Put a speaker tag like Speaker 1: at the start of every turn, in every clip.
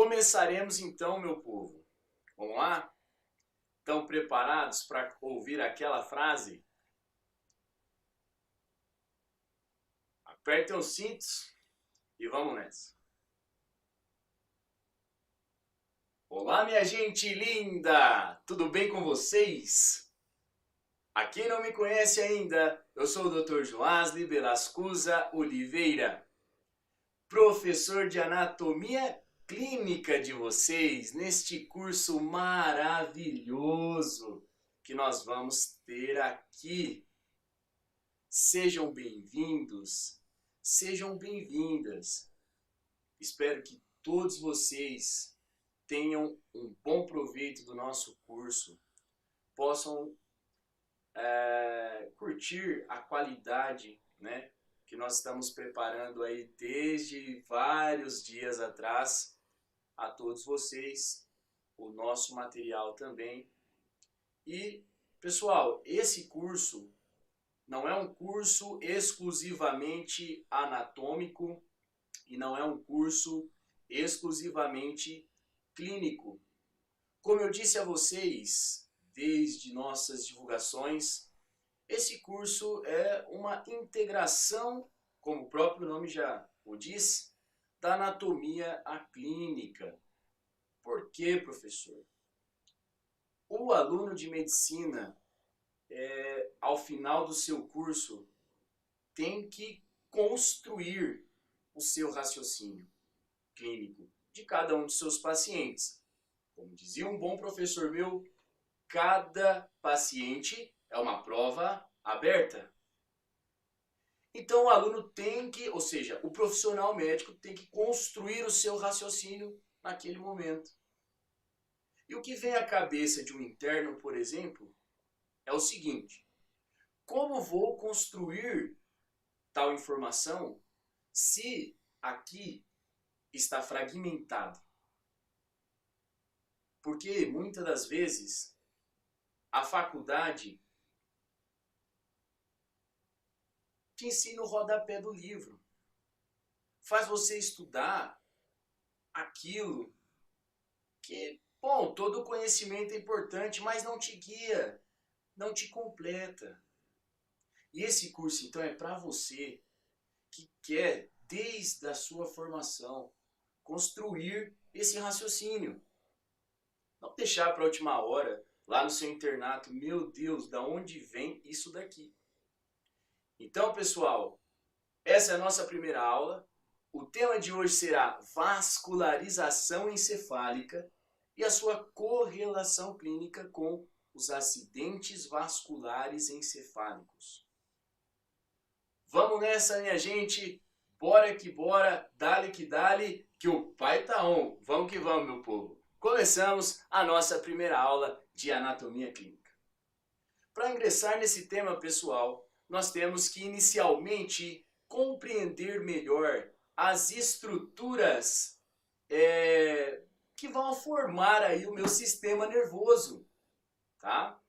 Speaker 1: Começaremos então, meu povo. Vamos lá? Estão preparados para ouvir aquela frase? Apertem os cintos e vamos nessa. Olá, minha gente linda! Tudo bem com vocês? A quem não me conhece ainda, eu sou o Dr. Joasli Belascusa Oliveira, professor de anatomia clínica de vocês neste curso maravilhoso que nós vamos ter aqui. Sejam bem-vindos, sejam bem-vindas. Espero que todos vocês tenham um bom proveito do nosso curso, possam curtir a qualidade, né, que nós estamos preparando aí desde vários dias atrás a todos vocês, o nosso material também. E, pessoal, esse curso não é um curso exclusivamente anatômico e não é um curso exclusivamente clínico. Como eu disse a vocês, desde nossas divulgações, esse curso é uma integração, como o próprio nome já o diz, da anatomia à clínica. Por quê, professor? O aluno de medicina, ao final do seu curso, tem que construir o seu raciocínio clínico de cada um dos seus pacientes. Como dizia um bom professor meu, cada paciente é uma prova aberta. Então o aluno tem que, ou seja, o profissional médico tem que construir o seu raciocínio naquele momento. E o que vem à cabeça de um interno, por exemplo, é o seguinte: como vou construir tal informação se aqui está fragmentado? Porque muitas das vezes a faculdade te ensina o rodapé do livro, faz você estudar aquilo que, bom, todo conhecimento é importante, mas não te guia, não te completa. E esse curso, então, é para você que quer, desde a sua formação, construir esse raciocínio. Não deixar para a última hora, lá no seu internato, meu Deus, da onde vem isso daqui? Então, pessoal, essa é a nossa primeira aula. O tema de hoje será vascularização encefálica e a sua correlação clínica com os acidentes vasculares encefálicos. Vamos nessa, minha gente. Bora que bora, dale que dale, que o pai tá on. Vamos que vamos, meu povo. Começamos a nossa primeira aula de anatomia clínica. Para ingressar nesse tema, pessoal, nós temos que inicialmente compreender melhor as estruturas que vão formar aí o meu sistema nervoso, tá?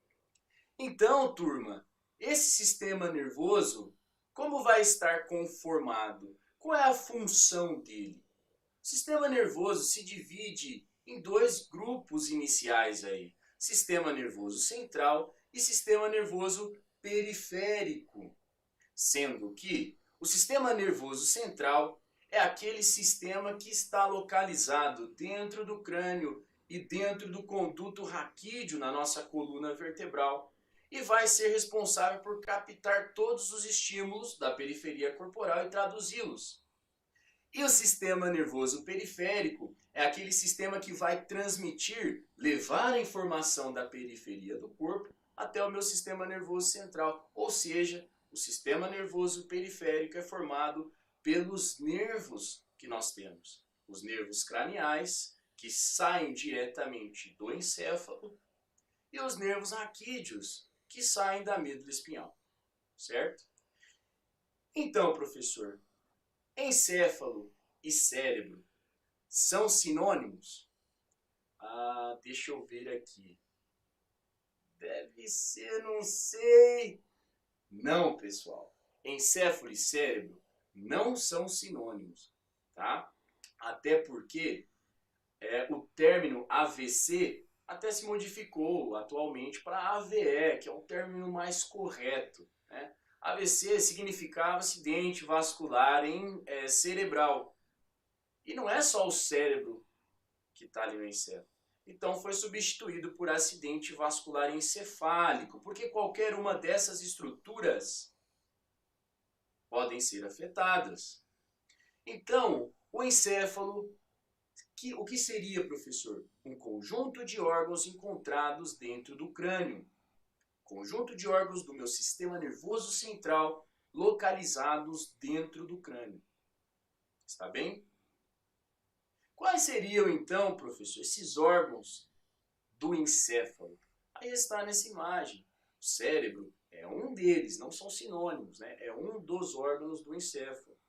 Speaker 1: Então, turma, esse sistema nervoso, como vai estar conformado? Qual é a função dele? O sistema nervoso se divide em dois grupos iniciais aí: sistema nervoso central e sistema nervoso periférico, sendo que o sistema nervoso central é aquele sistema que está localizado dentro do crânio e dentro do conduto raquídeo na nossa coluna vertebral e vai ser responsável por captar todos os estímulos da periferia corporal e traduzi-los. E o sistema nervoso periférico é aquele sistema que vai transmitir, levar a informação da periferia do corpo até o meu sistema nervoso central. Ou seja, o sistema nervoso periférico é formado pelos nervos que nós temos. Os nervos craniais, que saem diretamente do encéfalo, e os nervos raquídeos, que saem da medula espinhal. Certo? Então, professor, encéfalo e cérebro são sinônimos? Deixa eu ver aqui. Deve ser, não sei. Não, pessoal. Encéfalo e cérebro não são sinônimos, tá? Até porque o término AVC até se modificou atualmente para AVE, que é um término mais correto, né? AVC significava acidente vascular cerebral. E não é só o cérebro que está ali no encéfalo. Então foi substituído por acidente vascular encefálico, porque qualquer uma dessas estruturas podem ser afetadas. Então, o encéfalo, o que seria, professor? Um conjunto de órgãos encontrados dentro do crânio. Conjunto de órgãos do meu sistema nervoso central localizados dentro do crânio. Está bem? Quais seriam então, professor, esses órgãos do encéfalo? Aí está nessa imagem. O cérebro é um deles, não são sinônimos, né? É um dos órgãos do encéfalo.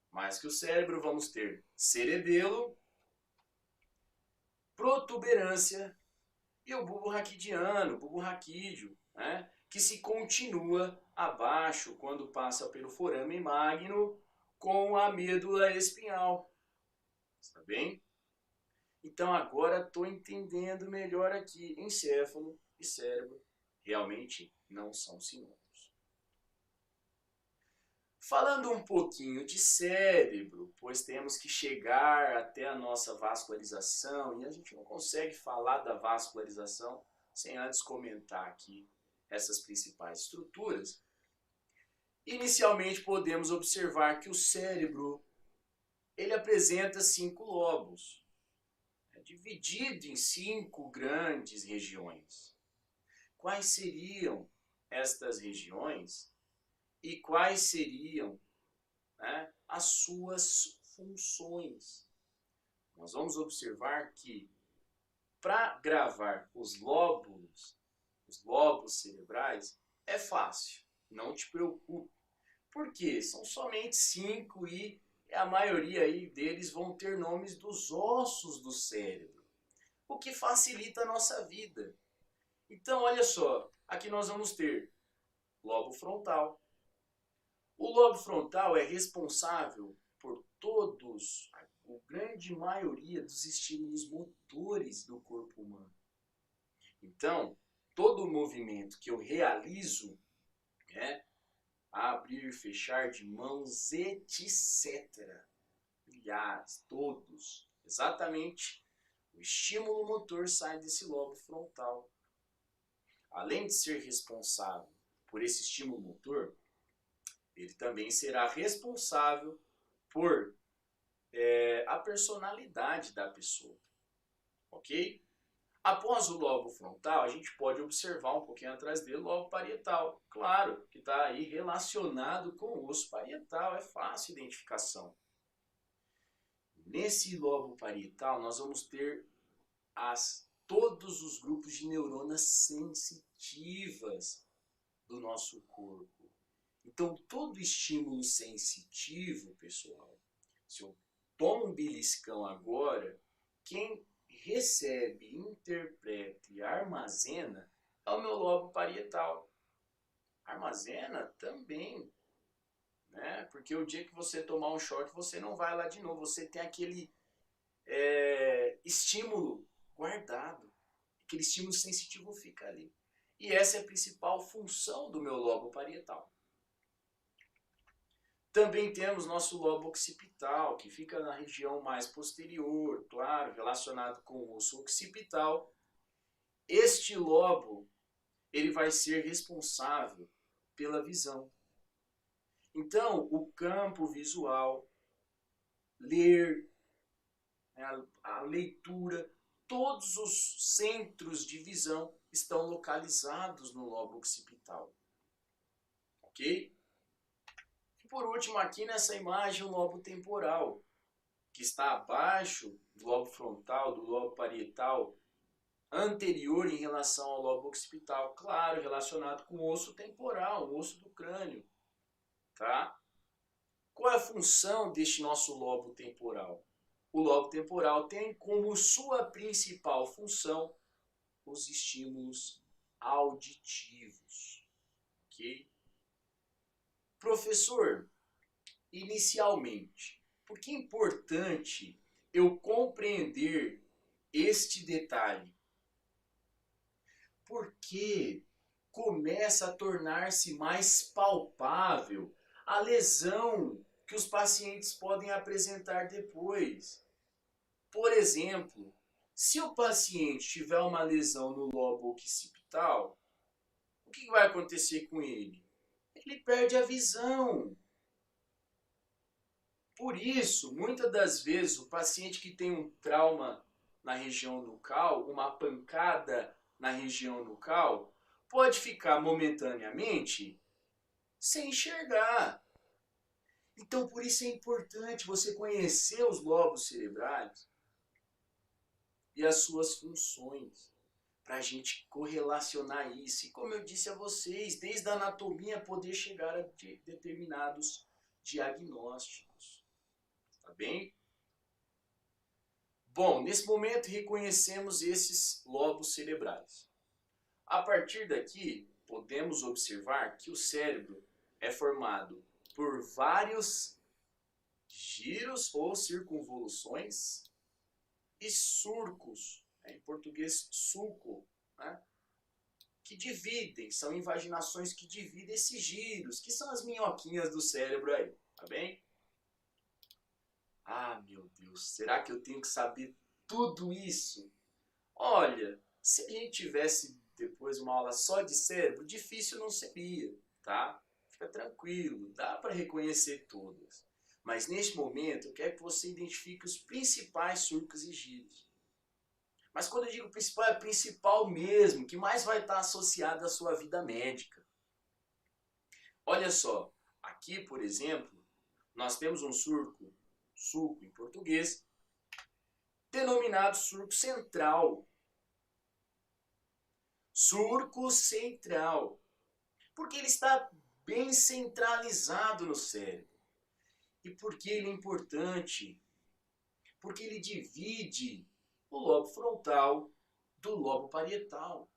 Speaker 1: Mais que o cérebro, vamos ter cerebelo, protuberância e o bulbo raquidiano, bulbo raquídeo, né? Que se continua abaixo quando passa pelo foramen magno com a medula espinhal. Está bem? Então agora estou entendendo melhor aqui. Encéfalo e cérebro realmente não são sinônimos. Falando um pouquinho de cérebro, pois temos que chegar até a nossa vascularização e a gente não consegue falar da vascularização sem antes comentar aqui essas principais estruturas. Inicialmente podemos observar que o cérebro ele apresenta 5 lobos, dividido em 5 grandes regiões. Quais seriam estas regiões e quais seriam, né, as suas funções? Nós vamos observar que para gravar os lóbulos cerebrais é fácil, não te preocupe. Por quê? São somente 5 e a maioria aí deles vão ter nomes dos ossos do cérebro, o que facilita a nossa vida. Então, olha só, aqui nós vamos ter lobo frontal. O lobo frontal é responsável por todos, a grande maioria dos estímulos motores do corpo humano. Então, todo o movimento que eu realizo, né, abrir, fechar de mãos, etc. Milhares, todos, exatamente, o estímulo motor sai desse lobo frontal. Além de ser responsável por esse estímulo motor, ele também será responsável por a personalidade da pessoa, ok? Após o lobo frontal, a gente pode observar um pouquinho atrás dele o lobo parietal. Claro que está aí relacionado com o osso parietal, é fácil a identificação. Nesse lobo parietal, nós vamos ter todos os grupos de neuronas sensitivas do nosso corpo. Então, todo estímulo sensitivo, pessoal, se eu tomo um beliscão agora, quem recebe, interpreta e armazena é o meu lobo parietal. Armazena também, né? Porque o dia que você tomar um choque, você não vai lá de novo. Você tem aquele estímulo guardado. Aquele estímulo sensitivo fica ali. E essa é a principal função do meu lobo parietal. Também temos nosso lobo occipital, que fica na região mais posterior, claro, relacionado com o osso occipital. Este lobo, ele vai ser responsável pela visão. Então, o campo visual, ler, a leitura, todos os centros de visão estão localizados no lobo occipital. Ok? Por último, aqui nessa imagem, o lobo temporal, que está abaixo do lobo frontal, do lobo parietal, anterior em relação ao lobo occipital, claro, relacionado com o osso temporal, o osso do crânio. Tá? Qual é a função deste nosso lobo temporal? O lobo temporal tem como sua principal função os estímulos auditivos. Ok? Professor, inicialmente, por que é importante eu compreender este detalhe? Porque começa a tornar-se mais palpável a lesão que os pacientes podem apresentar depois. Por exemplo, se o paciente tiver uma lesão no lobo occipital, o que vai acontecer com ele? Ele perde a visão. Por isso, muitas das vezes, o paciente que tem um trauma na região nucal, uma pancada na região nucal, pode ficar momentaneamente sem enxergar. Então, por isso é importante você conhecer os lobos cerebrais e as suas funções, para a gente correlacionar isso. E como eu disse a vocês, desde a anatomia poder chegar a determinados diagnósticos. Tá bem? Bom, nesse momento reconhecemos esses lobos cerebrais. A partir daqui, podemos observar que o cérebro é formado por vários giros ou circunvoluções e surcos, em português sulco, né? Que dividem, são invaginações que dividem esses giros, que são as minhoquinhas do cérebro aí, tá bem? Ah, meu Deus, será que eu tenho que saber tudo isso? Olha, se a gente tivesse depois uma aula só de cérebro, difícil não seria, tá? Fica tranquilo, dá para reconhecer todas. Mas neste momento eu quero que você identifique os principais surcos e giros. Mas quando eu digo principal, é principal mesmo, que mais vai estar associado à sua vida médica. Olha só, aqui por exemplo, nós temos um sulco em português, denominado surco central. Surco central, porque ele está bem centralizado no cérebro. E por que ele é importante? Porque ele divide o lobo frontal do lobo parietal.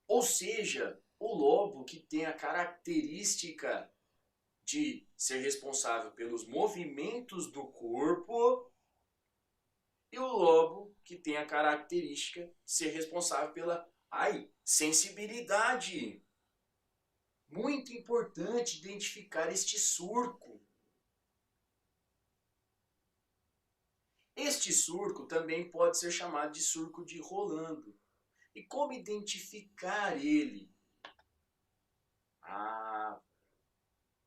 Speaker 1: Ou seja, o lobo que tem a característica de ser responsável pelos movimentos do corpo e o lobo que tem a característica de ser responsável pela sensibilidade. Muito importante identificar este surco. Este surco também pode ser chamado de surco de Rolando. E como identificar ele?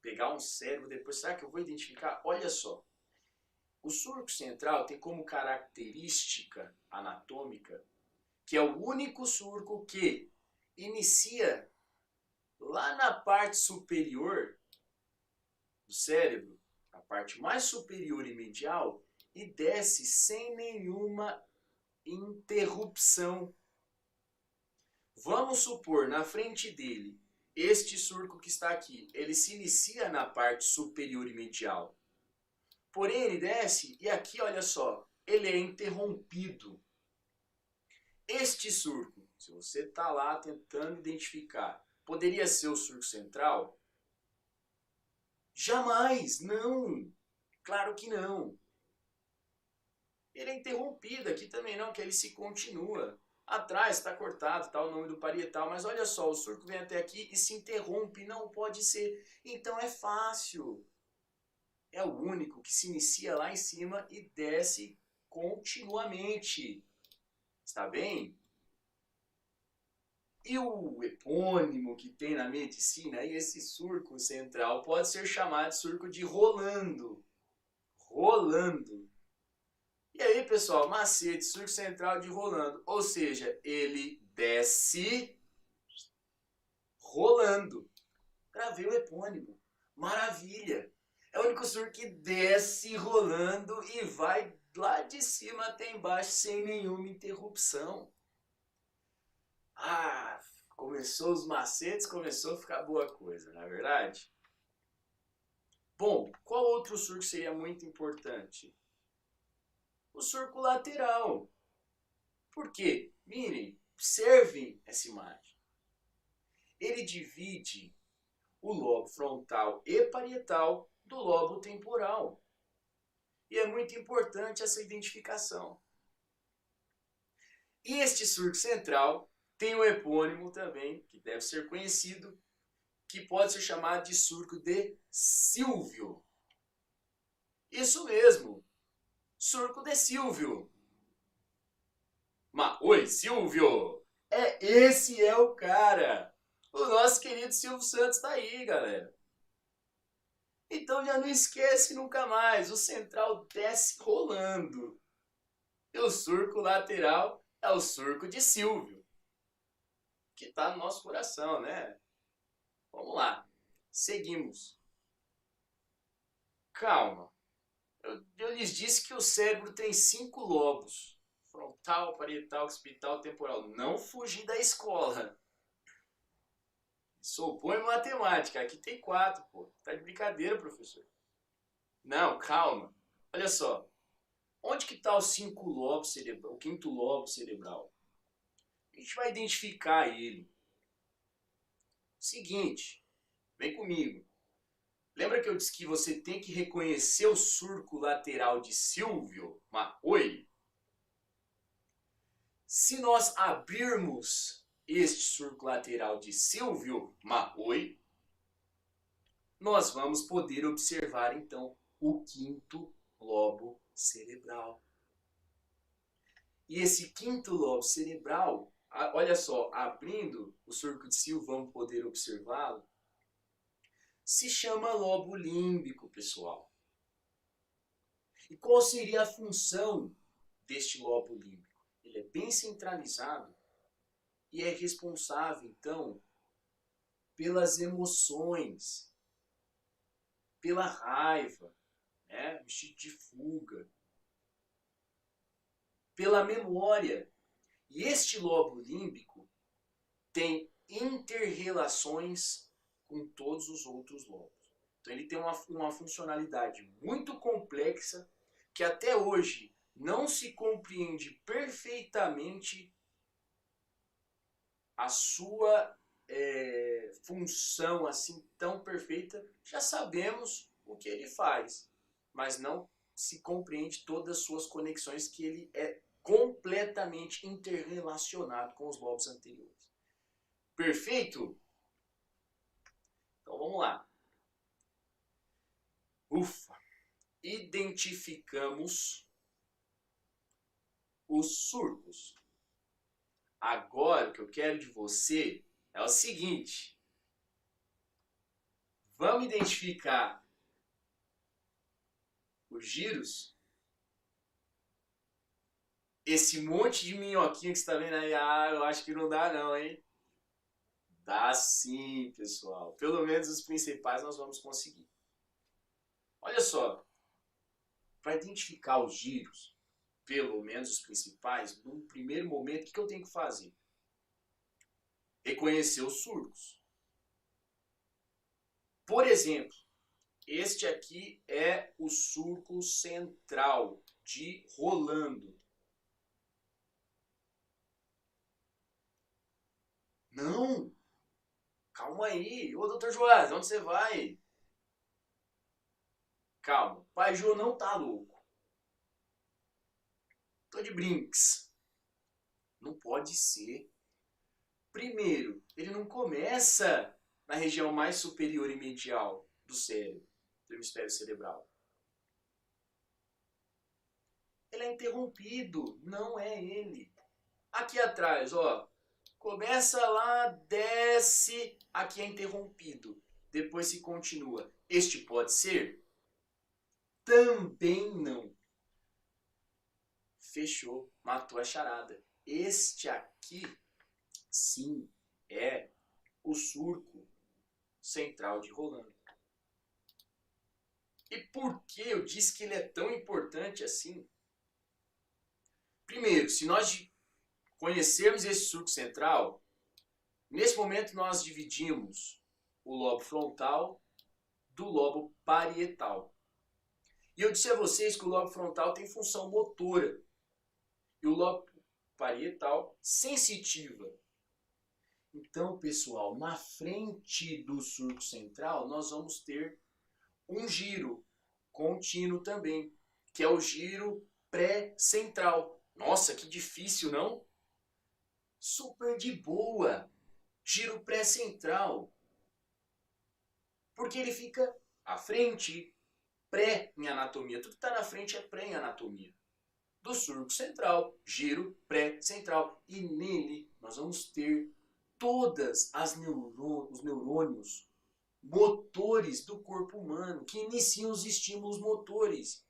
Speaker 1: Pegar um cérebro depois, será que eu vou identificar? Olha só, o surco central tem como característica anatômica que é o único surco que inicia lá na parte superior do cérebro, a parte mais superior e medial, e desce sem nenhuma interrupção. Vamos supor, na frente dele, este surco que está aqui, ele se inicia na parte superior e medial. Porém, ele desce e aqui, olha só, ele é interrompido. Este surco, se você está lá tentando identificar, poderia ser o surco central? Jamais, não. Claro que não. Ele é interrompido, aqui também não, que ele se continua. Atrás está cortado, está o nome do parietal, mas olha só, o surco vem até aqui e se interrompe, não pode ser. Então é fácil. É o único que se inicia lá em cima e desce continuamente. Está bem? E o epônimo que tem na medicina, esse surco central, pode ser chamado de surco de Rolando. Rolando. E aí, pessoal, macete, surco central de Rolando. Ou seja, ele desce rolando. Gravei o epônimo. Maravilha. É o único surco que desce rolando e vai lá de cima até embaixo sem nenhuma interrupção. Começou os macetes, começou a ficar boa coisa, não é verdade? Bom, qual outro surco seria muito importante? O surco lateral. Por quê? Mirem, observem essa imagem. Ele divide o lobo frontal e parietal do lobo temporal. E é muito importante essa identificação. E este surco central tem um epônimo também, que deve ser conhecido, que pode ser chamado de surco de Silvio. Isso mesmo, surco de Silvio. Mas, oi, Silvio! Esse é o cara! O nosso querido Silvio Santos tá aí, galera. Então já não esquece nunca mais, o central desce rolando. E o surco lateral é o surco de Silvio, que está no nosso coração, né? Vamos lá, seguimos. Calma, eu lhes disse que o cérebro tem 5 lobos. Frontal, parietal, occipital, temporal. Não fugir da escola. Sou bom em matemática, aqui tem 4, pô. Tá de brincadeira, professor. Não, calma. Olha só. Onde que está o 5 lobos cerebral, o 5º lobo cerebral? A gente vai identificar ele. Seguinte, vem comigo. Lembra que eu disse que você tem que reconhecer o surco lateral de Silvio? Mas, oi? Se nós abrirmos este surco lateral de Silvio, mas, oi? Nós vamos poder observar, então, o 5º lobo cerebral. E esse 5º lobo cerebral, olha só, abrindo o surco de Silvio, vamos poder observá-lo, se chama lobo límbico, pessoal. E qual seria a função deste lobo límbico? Ele é bem centralizado e é responsável, então, pelas emoções, pela raiva, né? Instinto de fuga, pela memória. E este lobo límbico tem inter-relações com todos os outros lobos. Então ele tem uma funcionalidade muito complexa que até hoje não se compreende perfeitamente a sua função assim tão perfeita. Já sabemos o que ele faz, mas não se compreende todas as suas conexões, que ele é completamente interrelacionado com os lobos anteriores. Perfeito? Então vamos lá. Ufa! Identificamos os surcos. Agora o que eu quero de você é o seguinte. Vamos identificar os giros? Esse monte de minhoquinha que você está vendo aí, eu acho que não dá não, hein? Dá sim, pessoal. Pelo menos os principais nós vamos conseguir. Olha só, para identificar os giros, pelo menos os principais, num primeiro momento, o que eu tenho que fazer? Reconhecer os surcos. Por exemplo, este aqui é o surco central de Rolando. Não! Calma aí. Ô, doutor Joás, onde você vai? Calma. Pai Jô não tá louco. Tô de brinks. Não pode ser. Primeiro, ele não começa na região mais superior e medial do cérebro, do hemisfério cerebral. Ele é interrompido. Não é ele. Aqui atrás, ó. Começa lá, desce, aqui é interrompido. Depois se continua. Este pode ser? Também não. Fechou, matou a charada. Este aqui, sim, é o surco central de Rolando. E por que eu disse que ele é tão importante assim? Primeiro, se nós conhecermos esse surco central, nesse momento nós dividimos o lobo frontal do lobo parietal. E eu disse a vocês que o lobo frontal tem função motora e o lobo parietal sensitiva. Então, pessoal, na frente do surco central nós vamos ter um giro contínuo também, que é o giro pré-central. Nossa, que difícil, não? Super de boa. Giro pré-central. Porque ele fica à frente, pré em anatomia. Tudo que está na frente é pré em anatomia. Do surco central, giro pré-central. E nele nós vamos ter todas os neurônios motores do corpo humano, que iniciam os estímulos motores.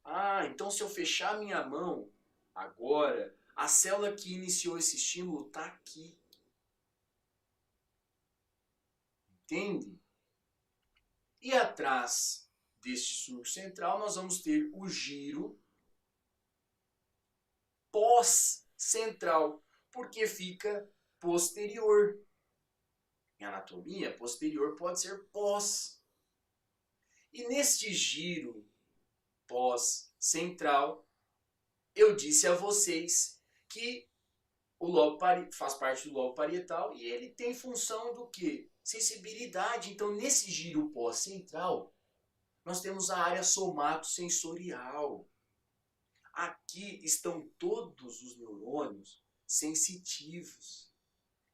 Speaker 1: Ah, então se eu fechar minha mão agora, a célula que iniciou esse estímulo está aqui. Entende? E atrás deste surco central nós vamos ter o giro pós-central, porque fica posterior. Em anatomia, posterior pode ser pós. E neste giro pós-central, eu disse a vocês que o lobo faz parte do lobo parietal e ele tem função do quê? Sensibilidade. Então, nesse giro pós-central, nós temos a área somatosensorial. Aqui estão todos os neurônios sensitivos.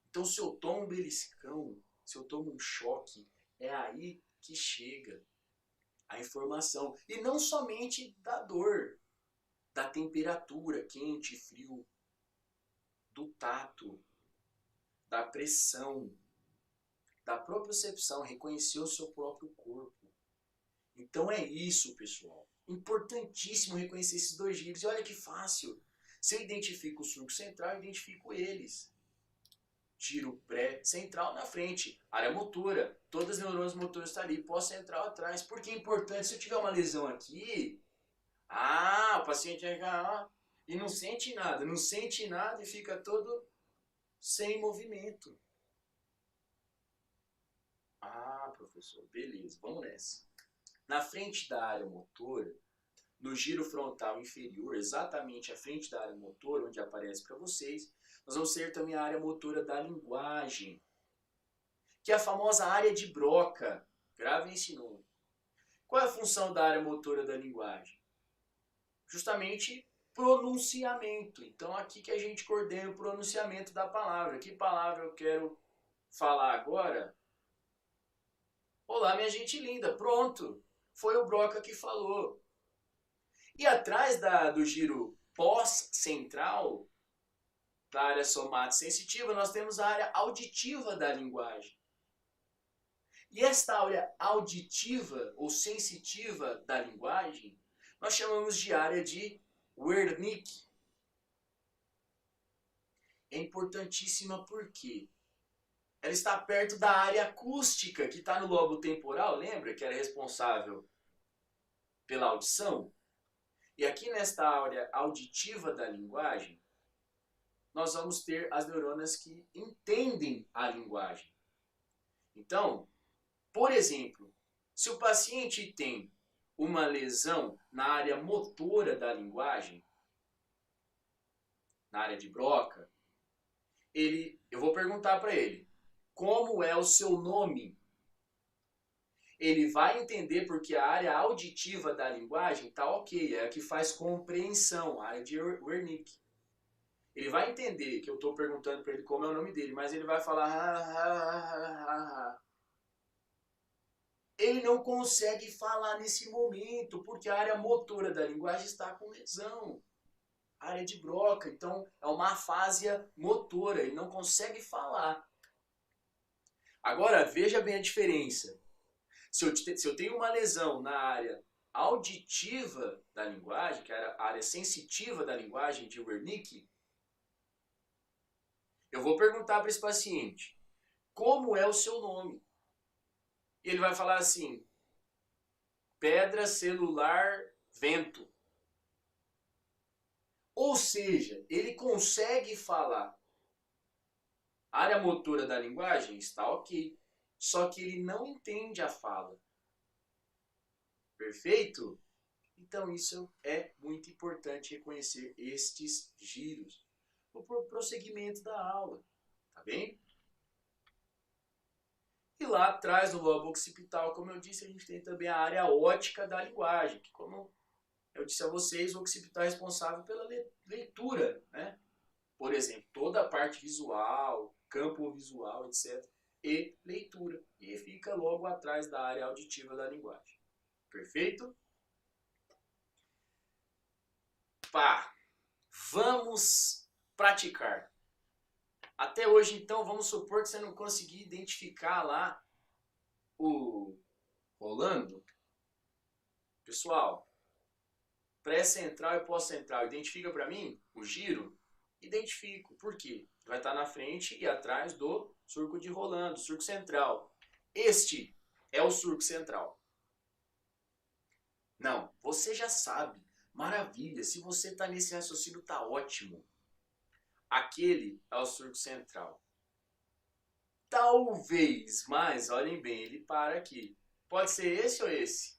Speaker 1: Então, se eu tomo um beliscão, se eu tomo um choque, é aí que chega a informação. E não somente da dor, da temperatura, quente, frio, do tato, da pressão, da propriocepção, reconhecer o seu próprio corpo. Então é isso, pessoal. Importantíssimo reconhecer esses dois giros. E olha que fácil. Se eu identifico o surco central, eu identifico eles. Giro pré-central na frente, área motora, todas as neurônios motores estão ali, pós-central atrás. Porque é importante, se eu tiver uma lesão aqui, o paciente vai ficar e não sente nada e fica todo sem movimento. Professor, beleza, vamos nessa. Na frente da área motora, no giro frontal inferior, exatamente à frente da área motora, onde aparece para vocês, nós vamos ter também a área motora da linguagem, que é a famosa área de Broca. Gravem esse nome. Qual é a função da área motora da linguagem? Justamente pronunciamento. Então aqui que a gente coordena o pronunciamento da palavra. Que palavra eu quero falar agora? Olá, minha gente linda. Pronto. Foi o Broca que falou. E atrás do giro pós-central, da área somatosensitiva, nós temos a área auditiva da linguagem. E esta área auditiva ou sensitiva da linguagem, nós chamamos de área de Wernicke. É importantíssima porque ela está perto da área acústica, que está no lobo temporal, lembra que era responsável pela audição? E aqui nesta área auditiva da linguagem, nós vamos ter as neurônias que entendem a linguagem. Então, por exemplo, se o paciente tem uma lesão na área motora da linguagem, na área de Broca, eu vou perguntar para ele, como é o seu nome? Ele vai entender porque a área auditiva da linguagem está ok, é a que faz compreensão, a área de Wernicke. Ele vai entender que eu estou perguntando para ele como é o nome dele, mas ele vai falar Ele não consegue falar nesse momento, porque a área motora da linguagem está com lesão. A área de Broca, então é uma afasia motora, ele não consegue falar. Agora, veja bem a diferença. Se eu tenho uma lesão na área auditiva da linguagem, que é a área sensitiva da linguagem de Wernicke, eu vou perguntar para esse paciente, como é o seu nome? E ele vai falar assim, pedra celular vento. Ou seja, ele consegue falar. A área motora da linguagem está ok, só que ele não entende a fala. Perfeito? Então isso é muito importante reconhecer estes giros no prosseguimento da aula, tá bem? E lá atrás, no lobo occipital, como eu disse, a gente tem também a área óptica da linguagem, que como eu disse a vocês, o occipital é responsável pela leitura, né? Por exemplo, toda a parte visual, campo visual, etc. E leitura. E fica logo atrás da área auditiva da linguagem. Perfeito? Pá! Vamos praticar. Até hoje, então, vamos supor que você não conseguiu identificar lá o Rolando. Pessoal, pré-central e pós-central, identifica para mim o giro? Identifico. Por quê? Vai estar na frente e atrás do surco de Rolando, surco central. Este é o surco central. Não, você já sabe. Maravilha, se você está nesse raciocínio, tá ótimo. Aquele é o surco central. Talvez, mas olhem bem, ele para aqui. Pode ser esse ou esse?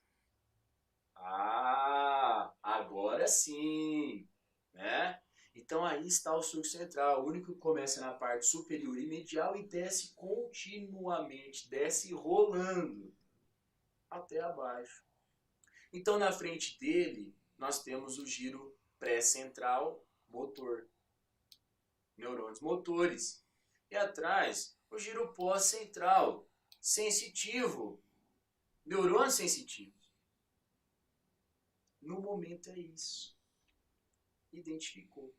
Speaker 1: Ah, agora sim, né? Então aí está o surco central, o único que começa na parte superior e medial e desce continuamente, desce rolando até abaixo. Então na frente dele nós temos o giro pré-central motor, neurônios motores. E atrás o giro pós-central, sensitivo, neurônios sensitivos. No momento é isso. Identificou.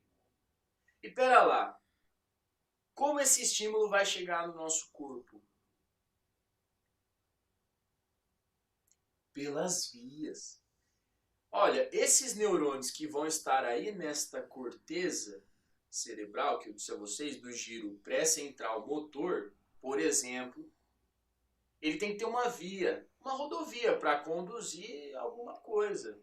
Speaker 1: E pera lá, como esse estímulo vai chegar no nosso corpo? Pelas vias. Olha, esses neurônios que vão estar aí nesta corteza cerebral, que eu disse a vocês, do giro pré-central motor, por exemplo, ele tem que ter uma via, uma rodovia para conduzir alguma coisa.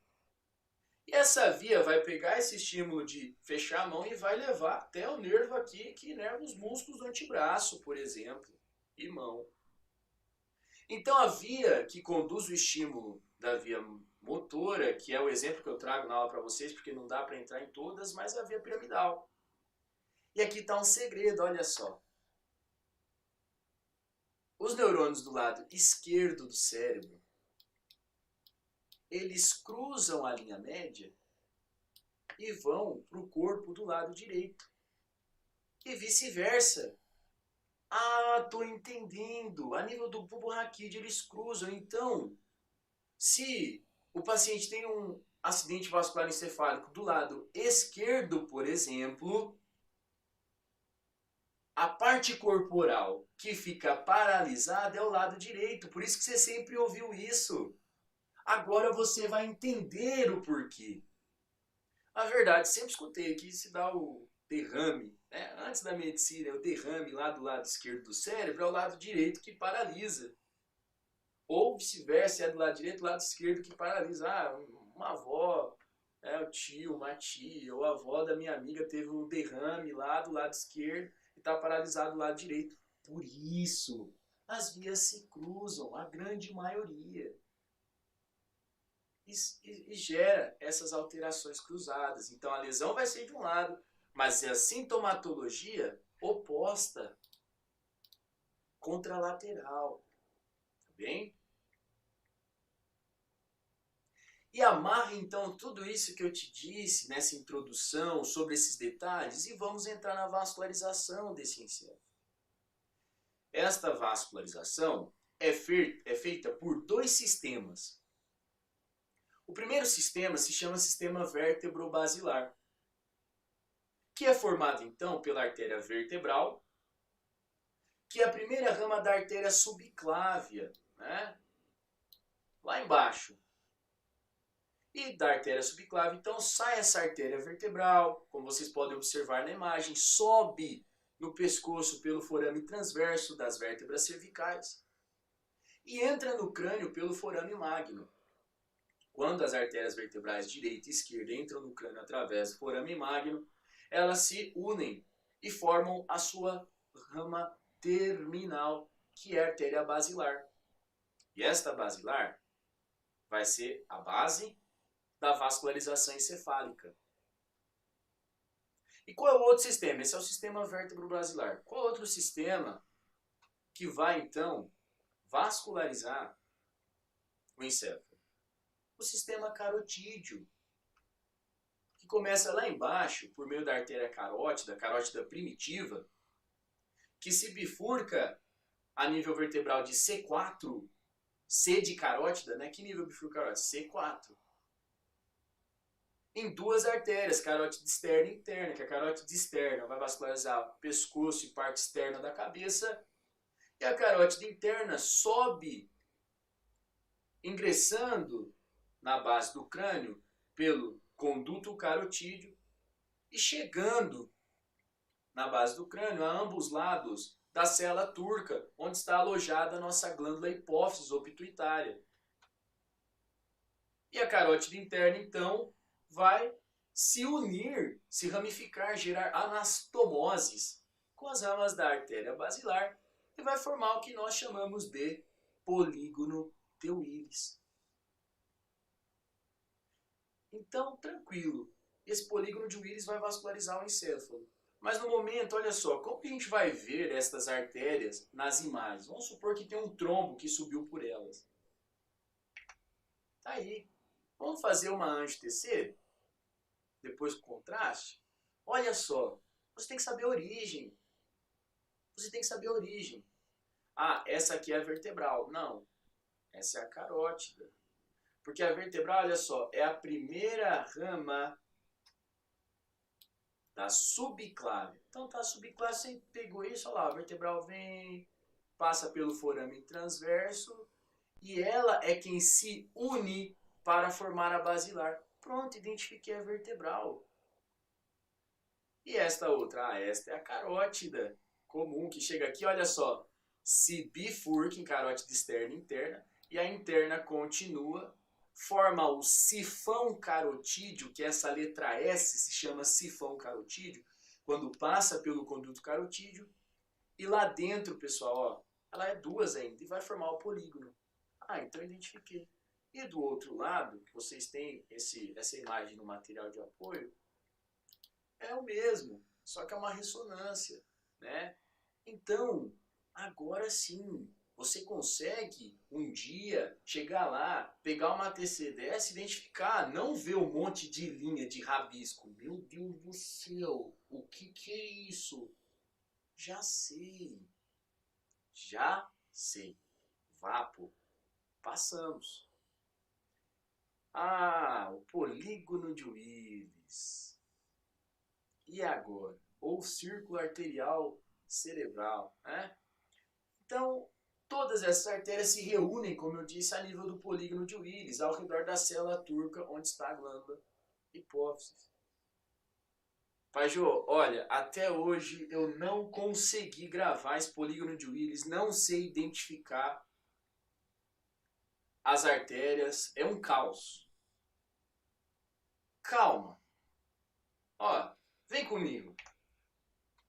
Speaker 1: E essa via vai pegar esse estímulo de fechar a mão e vai levar até o nervo aqui que inerva os músculos do antebraço, por exemplo, e mão. Então a via que conduz o estímulo da via motora, que é o exemplo que eu trago na aula para vocês, porque não dá para entrar em todas, mas é a via piramidal. E aqui está um segredo, olha só. Os neurônios do lado esquerdo do cérebro, eles cruzam a linha média e vão para o corpo do lado direito. E vice-versa. Ah, estou entendendo. A nível do bulbo raquídeo, eles cruzam. Então, se o paciente tem um acidente vascular encefálico do lado esquerdo, por exemplo, a parte corporal que fica paralisada é o lado direito. Por isso que você sempre ouviu isso. Agora você vai entender o porquê. Na verdade, sempre escutei que se dá o derrame, né? Antes da medicina, o derrame lá do lado esquerdo do cérebro é o lado direito que paralisa. Ou vice-versa, é do lado direito, do lado esquerdo que paralisa. Ah, uma avó, o tio, uma tia, ou a avó da minha amiga teve um derrame lá do lado esquerdo e está paralisado do lado direito. Por isso, as vias se cruzam, a grande maioria. E gera essas alterações cruzadas. Então a lesão vai ser de um lado, mas é a sintomatologia oposta, contralateral. Tá bem? E amarra então tudo isso que eu te disse nessa introdução sobre esses detalhes e vamos entrar na vascularização desse encéfalo. Esta vascularização é feita por dois sistemas. O primeiro sistema se chama sistema vértebro-basilar, que é formado então pela artéria vertebral, que é a primeira rama da artéria subclávia, né? Lá embaixo. E da artéria subclávia, então, sai essa artéria vertebral, como vocês podem observar na imagem, sobe no pescoço pelo forame transverso das vértebras cervicais e entra no crânio pelo forame magno. Quando as artérias vertebrais direita e esquerda entram no crânio através do forame magno, elas se unem e formam a sua rama terminal, que é a artéria basilar. E esta basilar vai ser a base da vascularização encefálica. E qual é o outro sistema? Esse é o sistema vértebro-basilar. Qual outro sistema que vai, então, vascularizar o encéfalo? O sistema carotídeo, que começa lá embaixo, por meio da artéria carótida primitiva, que se bifurca a nível vertebral de C4, C de carótida, né? Que nível bifurca carótida? C4. Em duas artérias, carótida externa e interna, que a carótida externa vai vascularizar o pescoço e parte externa da cabeça, e a carótida interna sobe, ingressando na base do crânio pelo conduto carotídeo e chegando na base do crânio a ambos lados da célula turca, onde está alojada a nossa glândula hipófise ou pituitária. E a carótida interna, então, vai se unir, se ramificar, gerar anastomoses com as ramas da artéria basilar e vai formar o que nós chamamos de polígono de Willis. Então, tranquilo, esse polígono de Willis vai vascularizar o encéfalo. Mas no momento, olha só, como que a gente vai ver estas artérias nas imagens? Vamos supor que tem um trombo que subiu por elas. Tá aí. Vamos fazer uma anjo-TC? Depois com contraste? Olha só, você tem que saber a origem. Você tem que saber a origem. Ah, essa aqui é a vertebral. Não, essa é a carótida. Porque a vertebral, olha só, é a primeira rama da subclave. Então tá, a subclave, você pegou isso, olha lá, a vertebral vem, passa pelo forame transverso e ela é quem se une para formar a basilar. Pronto, identifiquei a vertebral. E esta outra? Ah, esta é a carótida comum, que chega aqui, olha só, se bifurca em carótida externa e interna, e a interna continua, forma o sifão carotídeo, que essa letra S se chama sifão carotídeo, quando passa pelo conduto carotídeo, e lá dentro, pessoal, ó, ela é duas ainda, e vai formar o polígono. Ah, então eu identifiquei. E do outro lado, que vocês têm essa imagem no material de apoio, é o mesmo, só que é uma ressonância, né? Então, agora sim, você consegue um dia chegar lá, pegar uma TCDS, identificar, não ver um monte de linha de rabisco. Meu Deus do céu, o que é isso? Já sei. Já sei. Vapo. Passamos. Ah, o polígono de Willis. E agora? Ou círculo arterial cerebral, né? Então, todas essas artérias se reúnem, como eu disse, a nível do polígono de Willis, ao redor da célula turca, onde está a glândula hipófise. Pai Jô, olha, até hoje eu não consegui gravar esse polígono de Willis, não sei identificar as artérias, é um caos. Calma. Ó, vem comigo.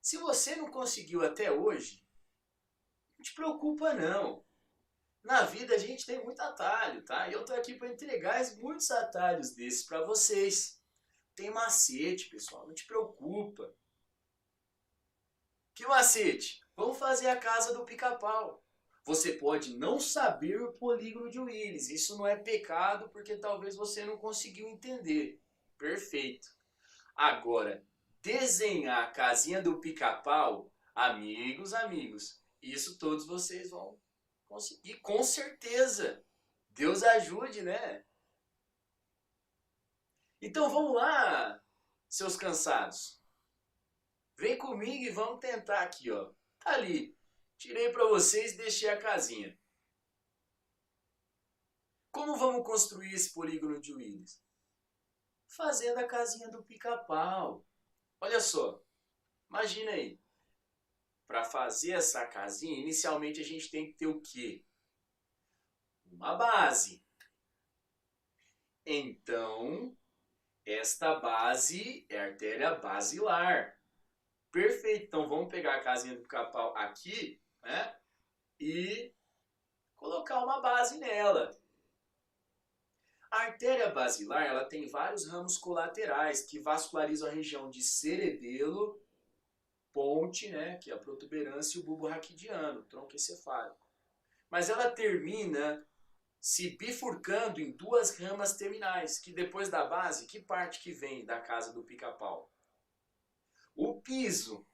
Speaker 1: Se você não conseguiu até hoje, não te preocupa não. Na vida a gente tem muito atalho, tá? E eu tô aqui para entregar muitos atalhos desses para vocês. Tem macete, pessoal, não te preocupa. Que macete? Vamos fazer a casa do pica-pau. Você pode não saber o polígono de Willis, isso não é pecado porque talvez você não conseguiu entender. Perfeito. Agora, desenhar a casinha do pica-pau, amigos, isso todos vocês vão conseguir, com certeza. Deus ajude, né? Então vamos lá, seus cansados. Vem comigo e vamos tentar aqui, ó. Tá ali. Tirei para vocês e deixei a casinha. Como vamos construir esse polígono de Willis? Fazendo a casinha do pica-pau. Olha só, imagina aí. Para fazer essa casinha, inicialmente a gente tem que ter o quê? Uma base. Então, esta base é a artéria basilar. Perfeito, então vamos pegar a casinha do pica-pau aqui, né? E colocar uma base nela. A artéria basilar, ela tem vários ramos colaterais que vascularizam a região de cerebelo, ponte, né, que é a protuberância, e o bulbo raquidiano, tronco encefálico. mas ela termina se bifurcando em duas ramas terminais, que depois da base, que parte que vem da casa do pica-pau? O piso.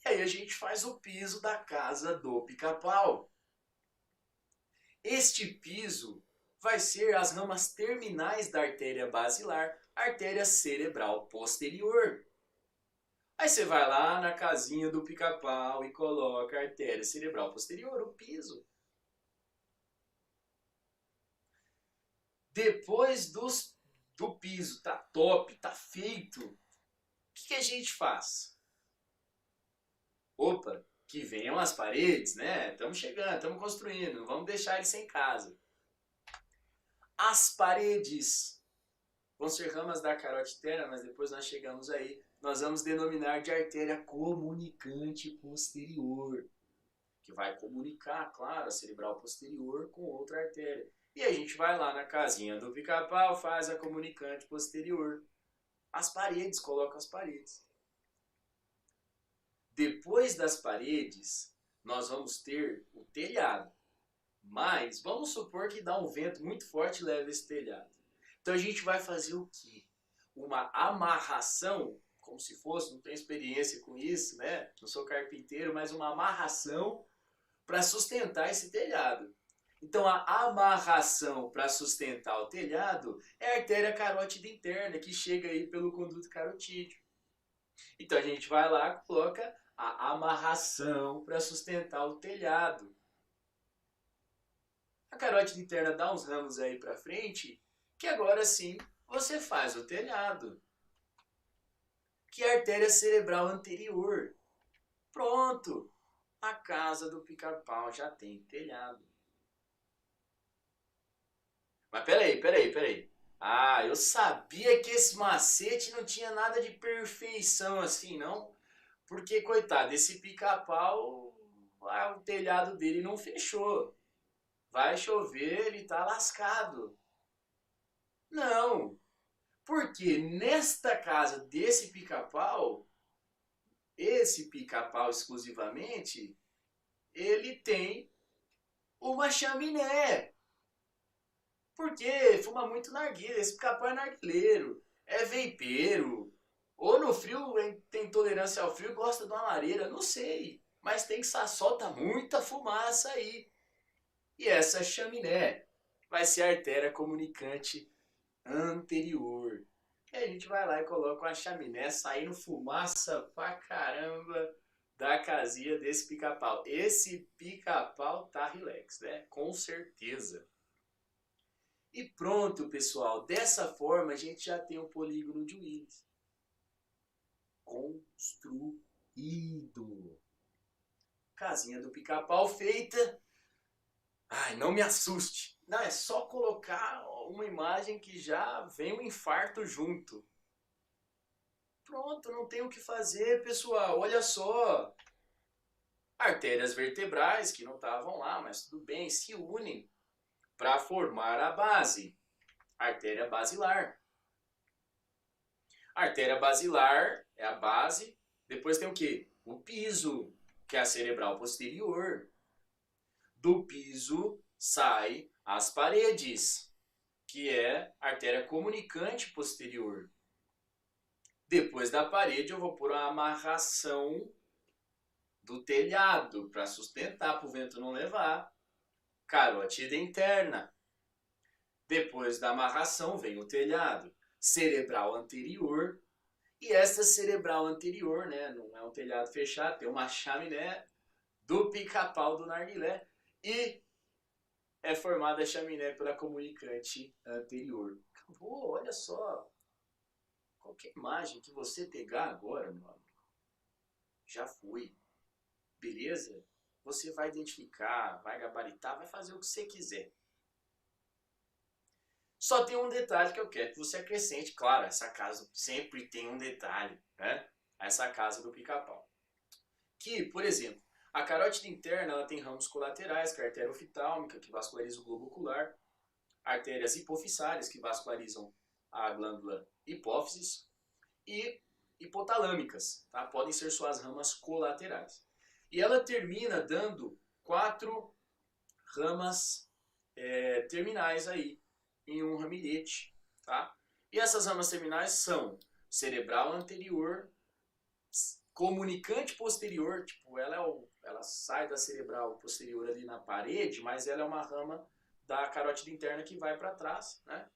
Speaker 1: E aí a gente faz o piso da casa do pica-pau. Este piso vai ser as ramas terminais da artéria basilar, artéria cerebral posterior. Aí você vai lá na casinha do pica-pau e coloca a artéria cerebral posterior, o piso. Depois do piso, tá top, tá feito, o que a gente faz? Opa, que venham as paredes, né? Estamos chegando, estamos construindo, não vamos deixar ele sem casa. As paredes vão ser ramas da carótida interna, mas depois nós chegamos aí, nós vamos denominar de artéria comunicante posterior, que vai comunicar, claro, a cerebral posterior com outra artéria. E a gente vai lá na casinha do pica-pau, faz a comunicante posterior. As paredes, coloca as paredes. Depois das paredes, nós vamos ter o telhado. Mas vamos supor que dá um vento muito forte e leva esse telhado. Então a gente vai fazer o quê? Uma amarração, como se fosse, não tenho experiência com isso, né? Não sou carpinteiro, mas uma amarração para sustentar esse telhado. Então a amarração para sustentar o telhado é a artéria carótida interna que chega aí pelo conduto carotídeo. Então a gente vai lá e coloca a amarração para sustentar o telhado. A carótida interna dá uns ramos aí para frente, que agora sim você faz o telhado. Que é a artéria cerebral anterior. Pronto! A casa do pica-pau já tem telhado. Mas peraí. Ah, eu sabia que esse macete não tinha nada de perfeição assim, não. Porque, coitado, esse pica-pau, o telhado dele não fechou. Vai chover, ele tá lascado. Não, porque nesta casa desse pica-pau, esse pica-pau exclusivamente, ele tem uma chaminé. Porque fuma muito narguilha, esse pica-pau é narguileiro, é vapeiro, ou no frio tem intolerância ao frio e gosta de uma lareira, não sei. Mas tem que solta muita fumaça aí. E essa chaminé vai ser a artéria comunicante anterior. E a gente vai lá e coloca uma chaminé saindo fumaça pra caramba da casinha desse pica-pau. Esse pica-pau tá relax, né? Com certeza. E pronto, pessoal. Dessa forma a gente já tem um polígono de Willis construído. Casinha do pica-pau feita. Ai, não me assuste. Não, é só colocar uma imagem que já vem um infarto junto. Pronto, não tem o que fazer, pessoal. Olha só. Artérias vertebrais que não estavam lá, mas tudo bem, se unem para formar a base. Artéria basilar. Artéria basilar é a base. Depois tem o quê? O piso, que é a cerebral posterior. Do piso sai as paredes, que é a artéria comunicante posterior. Depois da parede eu vou pôr uma amarração do telhado para sustentar, para o vento não levar. Carótida interna. Depois da amarração vem o telhado. Cerebral anterior. E essa cerebral anterior, né, não é um telhado fechado, tem uma chaminé do pica-pau do narguilé. E é formada a chaminé pela comunicante anterior. Acabou, olha só. Qualquer imagem que você pegar agora, meu amigo, já foi. Beleza? Você vai identificar, vai gabaritar, vai fazer o que você quiser. Só tem um detalhe que eu quero que você acrescente. Claro, essa casa sempre tem um detalhe, né? Essa casa do pica-pau. Que, por exemplo, a carótida interna ela tem ramos colaterais, que é a artéria oftalmica, que vasculariza o globo ocular, artérias hipofissárias, que vascularizam a glândula hipófisis, e hipotalâmicas, tá? Podem ser suas ramas colaterais. E ela termina dando 4 ramas terminais aí em um ramilhete, tá? E essas ramas terminais são cerebral anterior, comunicante posterior, tipo, ela sai da cerebral posterior ali na parede, mas ela é uma rama da carótida interna que vai para trás, né?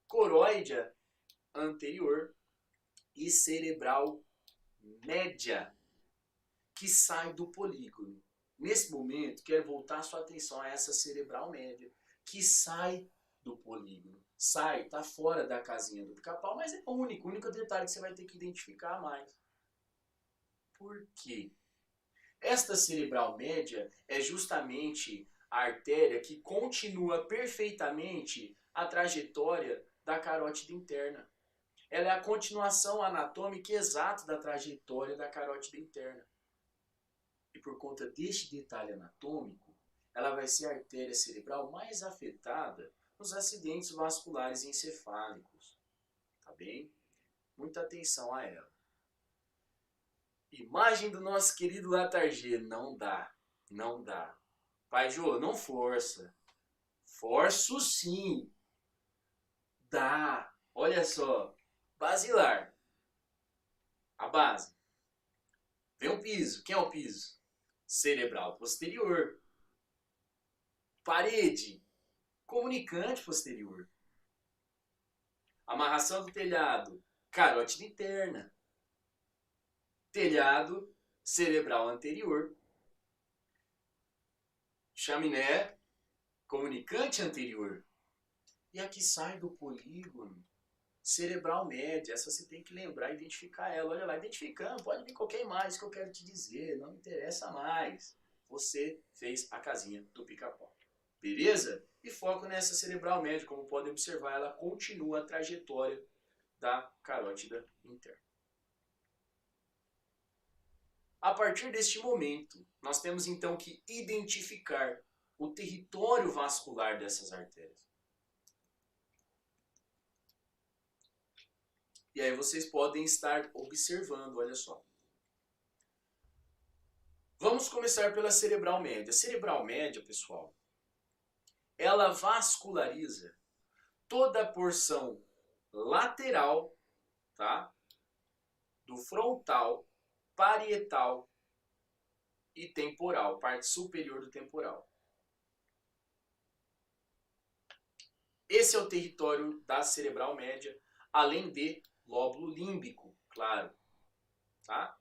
Speaker 1: Coroidea anterior e cerebral média, que sai do polígono. Nesse momento, quero voltar a sua atenção a essa cerebral média, que sai do polígono. Sai, está fora da casinha do pica-pau, mas é o único detalhe que você vai ter que identificar mais. Por quê? Esta cerebral média é justamente a artéria que continua perfeitamente a trajetória da carótida interna. Ela é a continuação anatômica exata da trajetória da carótida interna. E por conta deste detalhe anatômico, ela vai ser a artéria cerebral mais afetada nos acidentes vasculares encefálicos. Tá bem? Muita atenção a ela. Imagem do nosso querido Latarjet. Não dá. Não dá. Pai Jô, não força. Forço sim. Dá. Olha só. Basilar. A base. Vem o piso. Quem é o piso? Cerebral posterior. Parede. Comunicante posterior. Amarração do telhado. Carótida interna. Telhado cerebral anterior. Chaminé comunicante anterior. E aqui sai do polígono cerebral média. Essa você tem que lembrar e identificar ela. Olha lá, identificando. Pode vir qualquer imagem que eu quero te dizer. Não me interessa mais. Você fez a casinha do pica-pau. Beleza? E foco nessa cerebral média. Como podem observar, ela continua a trajetória da carótida interna. A partir deste momento, nós temos então que identificar o território vascular dessas artérias. E aí vocês podem estar observando, olha só. Vamos começar pela cerebral média. A cerebral média, pessoal, ela vasculariza toda a porção lateral, tá? Do frontal, parietal e temporal, parte superior do temporal. Esse é o território da cerebral média, além de lóbulo límbico, claro. Tá?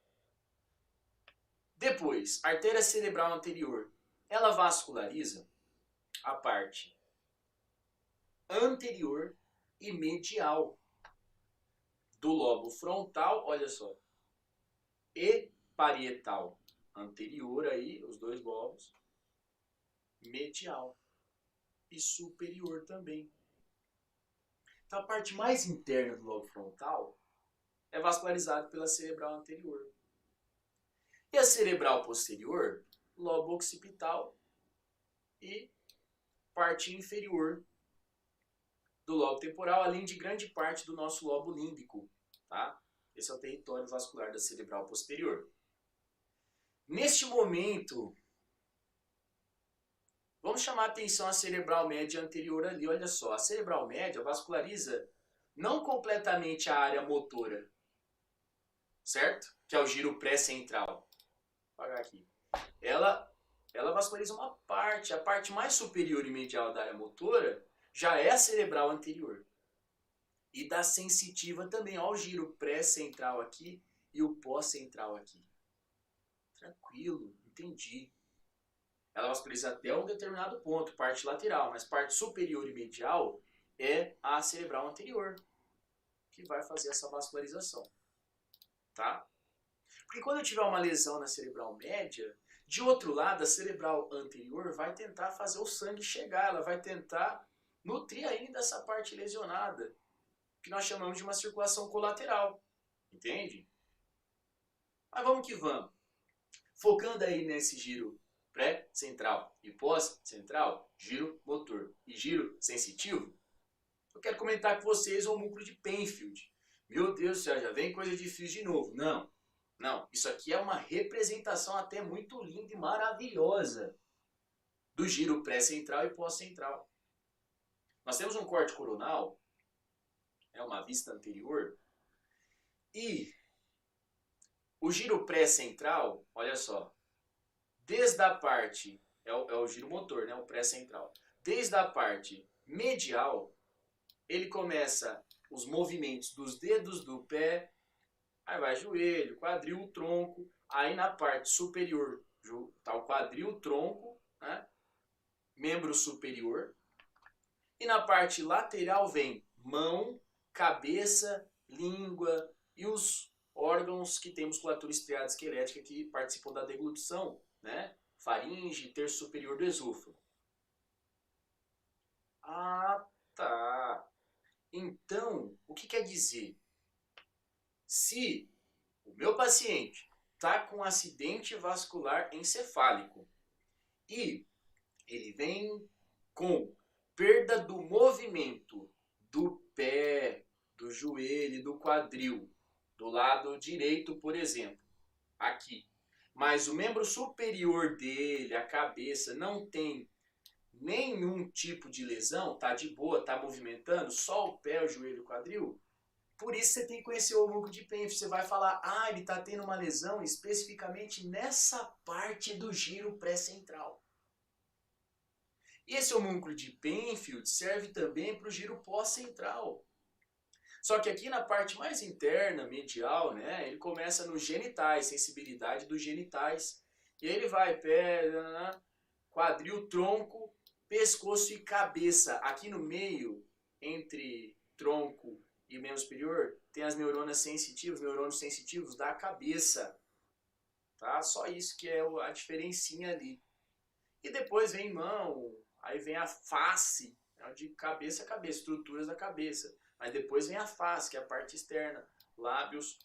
Speaker 1: Depois, artéria cerebral anterior. Ela vasculariza a parte anterior e medial do lobo frontal, olha só, e parietal. Anterior aí, os dois lobos, medial e superior também. Então a parte mais interna do lobo frontal é vascularizada pela cerebral anterior. E a cerebral posterior, lobo occipital e parte inferior do lobo temporal, além de grande parte do nosso lobo límbico. Tá? Esse é o território vascular da cerebral posterior. Neste momento, vamos chamar a atenção à cerebral média anterior ali. Olha só, a cerebral média vasculariza não completamente a área motora, certo? Que é o giro pré-central. Vou apagar aqui. Ela vasculariza uma parte, a parte mais superior e medial da área motora já é a cerebral anterior. E da sensitiva também, ó, o giro pré-central aqui e o pós-central aqui. Tranquilo, entendi. Ela vasculariza até um determinado ponto, parte lateral, mas parte superior e medial é a cerebral anterior, que vai fazer essa vascularização. Tá? Porque quando eu tiver uma lesão na cerebral média, de outro lado, a cerebral anterior vai tentar fazer o sangue chegar, ela vai tentar nutrir ainda essa parte lesionada, que nós chamamos de uma circulação colateral. Entende? Mas vamos que vamos. Focando aí nesse giro pré-central e pós-central, giro motor e giro sensitivo, eu quero comentar com vocês o músculo de Penfield. Meu Deus do céu, já vem coisa difícil de novo. Não, não, isso aqui é uma representação até muito linda e maravilhosa do giro pré-central e pós-central. Nós temos um corte coronal, uma vista anterior, e o giro pré-central, olha só, desde a parte, é o giro motor, né, o pré-central, desde a parte medial, ele começa os movimentos dos dedos do pé, aí vai joelho, quadril, tronco, aí na parte superior está o quadril, tronco, né, membro superior, e na parte lateral vem mão, cabeça, língua e os órgãos que tem musculatura estriada esquelética que participam da deglutição, né? Faringe, terço superior do esôfago. Ah, tá. Então, o que quer dizer? Se o meu paciente está com acidente vascular encefálico e ele vem com perda do movimento do pé, do joelho, do quadril, do lado direito, por exemplo, aqui. Mas o membro superior dele, a cabeça, não tem nenhum tipo de lesão, tá de boa, tá movimentando, só o pé, o joelho e o quadril. Por isso você tem que conhecer o homúnculo de Penfield. Você vai falar, ele está tendo uma lesão especificamente nessa parte do giro pré-central. E esse homúnculo de Penfield serve também para o giro pós-central. Só que aqui na parte mais interna, medial, né, ele começa nos genitais, sensibilidade dos genitais. E ele vai pé, quadril, tronco, pescoço e cabeça. Aqui no meio, entre tronco e membro superior, tem as neurônios sensitivos da cabeça. Tá? Só isso que é a diferencinha ali. E depois vem mão, aí vem a face, de cabeça a cabeça, estruturas da cabeça. Mas depois vem a face, que é a parte externa, lábios,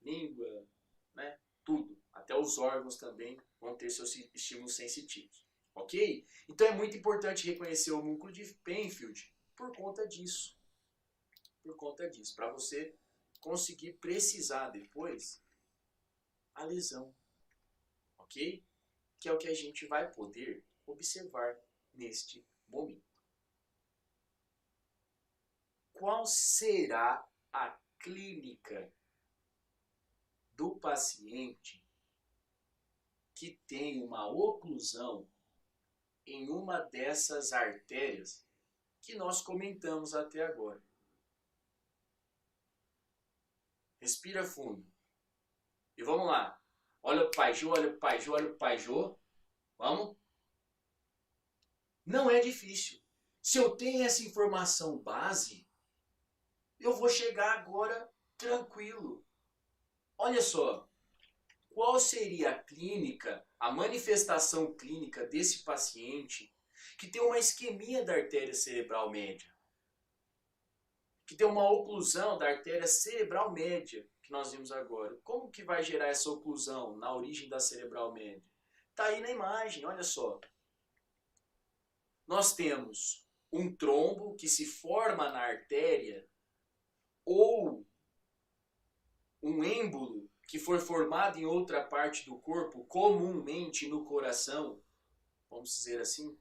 Speaker 1: língua, né? Tudo. Até os órgãos também vão ter seus estímulos sensitivos. Ok? Então é muito importante reconhecer o homúnculo de Penfield por conta disso. Por conta disso. Para você conseguir precisar depois a lesão. Ok? Que é o que a gente vai poder observar neste momento. Qual será a clínica do paciente que tem uma oclusão em uma dessas artérias que nós comentamos até agora? Respira fundo. E vamos lá. Olha o Paijô, olha o Paijô, olha o Paijô. Vamos? Não é difícil. Se eu tenho essa informação base, eu vou chegar agora tranquilo. Olha só, qual seria a clínica, a manifestação clínica desse paciente que tem uma isquemia da artéria cerebral média? Que tem uma oclusão da artéria cerebral média, que nós vimos agora. Como que vai gerar essa oclusão na origem da cerebral média? Está aí na imagem, olha só. Nós temos um trombo que se forma na artéria ou um êmbolo que foi formado em outra parte do corpo, comumente no coração, vamos dizer assim,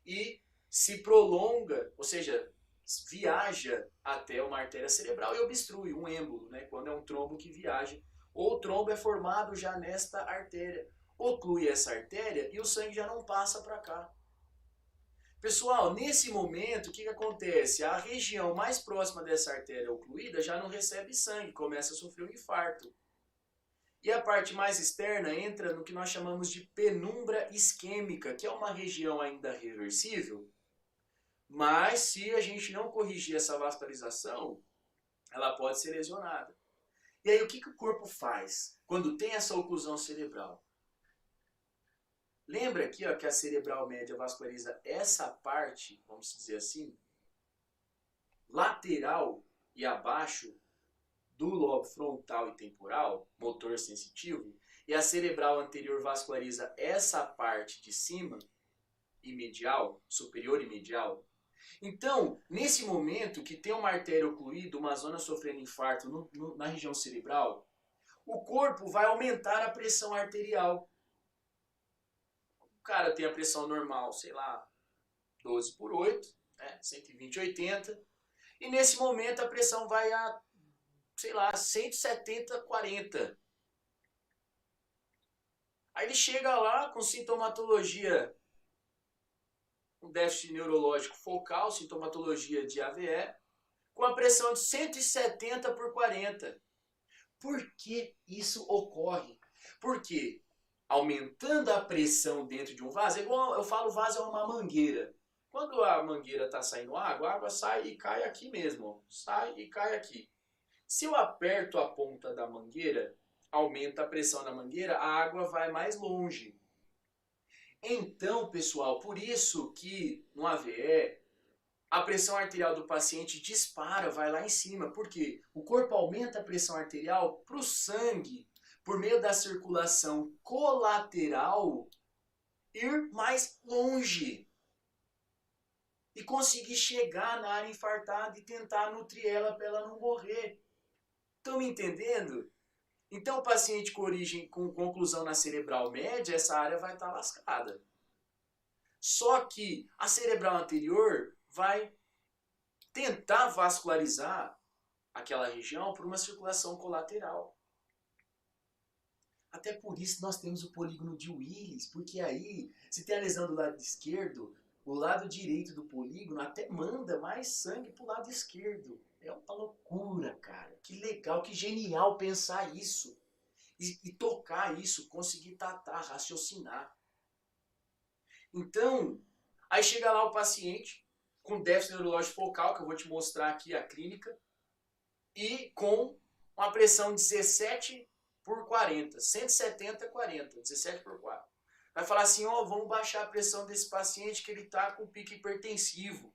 Speaker 1: e se prolonga, ou seja, viaja até uma artéria cerebral e obstrui um êmbolo, né? Quando é um trombo que viaja. Ou o trombo é formado já nesta artéria, oclui essa artéria e o sangue já não passa para cá. Pessoal, nesse momento, o que acontece? A região mais próxima dessa artéria ocluída já não recebe sangue, começa a sofrer um infarto. E a parte mais externa entra no que nós chamamos de penumbra isquêmica, que é uma região ainda reversível, mas se a gente não corrigir essa vascularização, ela pode ser lesionada. E aí o que o corpo faz quando tem essa oclusão cerebral? Lembra aqui que a cerebral média vasculariza essa parte, vamos dizer assim, lateral e abaixo do lobo frontal e temporal, motor sensitivo, e a cerebral anterior vasculariza essa parte de cima e medial, superior e medial. Então, nesse momento que tem uma artéria ocluída, uma zona sofrendo infarto na região cerebral, o corpo vai aumentar a pressão arterial. O cara tem a pressão normal, sei lá, 12/8, né? 120/80. E nesse momento a pressão vai a, sei lá, 170/40. Aí ele chega lá com sintomatologia, um déficit neurológico focal, sintomatologia de AVE, com a pressão de 170/40. Por que isso ocorre? Porque aumentando a pressão dentro de um vaso, é igual eu falo, vaso é uma mangueira. Quando a mangueira está saindo água, a água sai e cai aqui mesmo. Ó. Sai e cai aqui. Se eu aperto a ponta da mangueira, aumenta a pressão na mangueira, a água vai mais longe. Então, pessoal, por isso que no AVE a pressão arterial do paciente dispara, vai lá em cima. Por quê? O corpo aumenta a pressão arterial para o sangue, por meio da circulação colateral, ir mais longe. E conseguir chegar na área infartada e tentar nutrir ela para ela não morrer. Estão me entendendo? Então o paciente com origem, com conclusão na cerebral média, essa área vai estar lascada. Só que a cerebral anterior vai tentar vascularizar aquela região por uma circulação colateral. Até por isso nós temos o polígono de Willis, porque aí, se tem a lesão do lado esquerdo, o lado direito do polígono até manda mais sangue para o lado esquerdo. É uma loucura, cara. Que legal, que genial pensar isso. E tocar isso, conseguir tratar, raciocinar. Então, aí chega lá o paciente com déficit neurológico focal, que eu vou te mostrar aqui a clínica, e com uma pressão 17/40, 170/40, 17/4. Vai falar assim, ó, vamos baixar a pressão desse paciente que ele está com pico hipertensivo.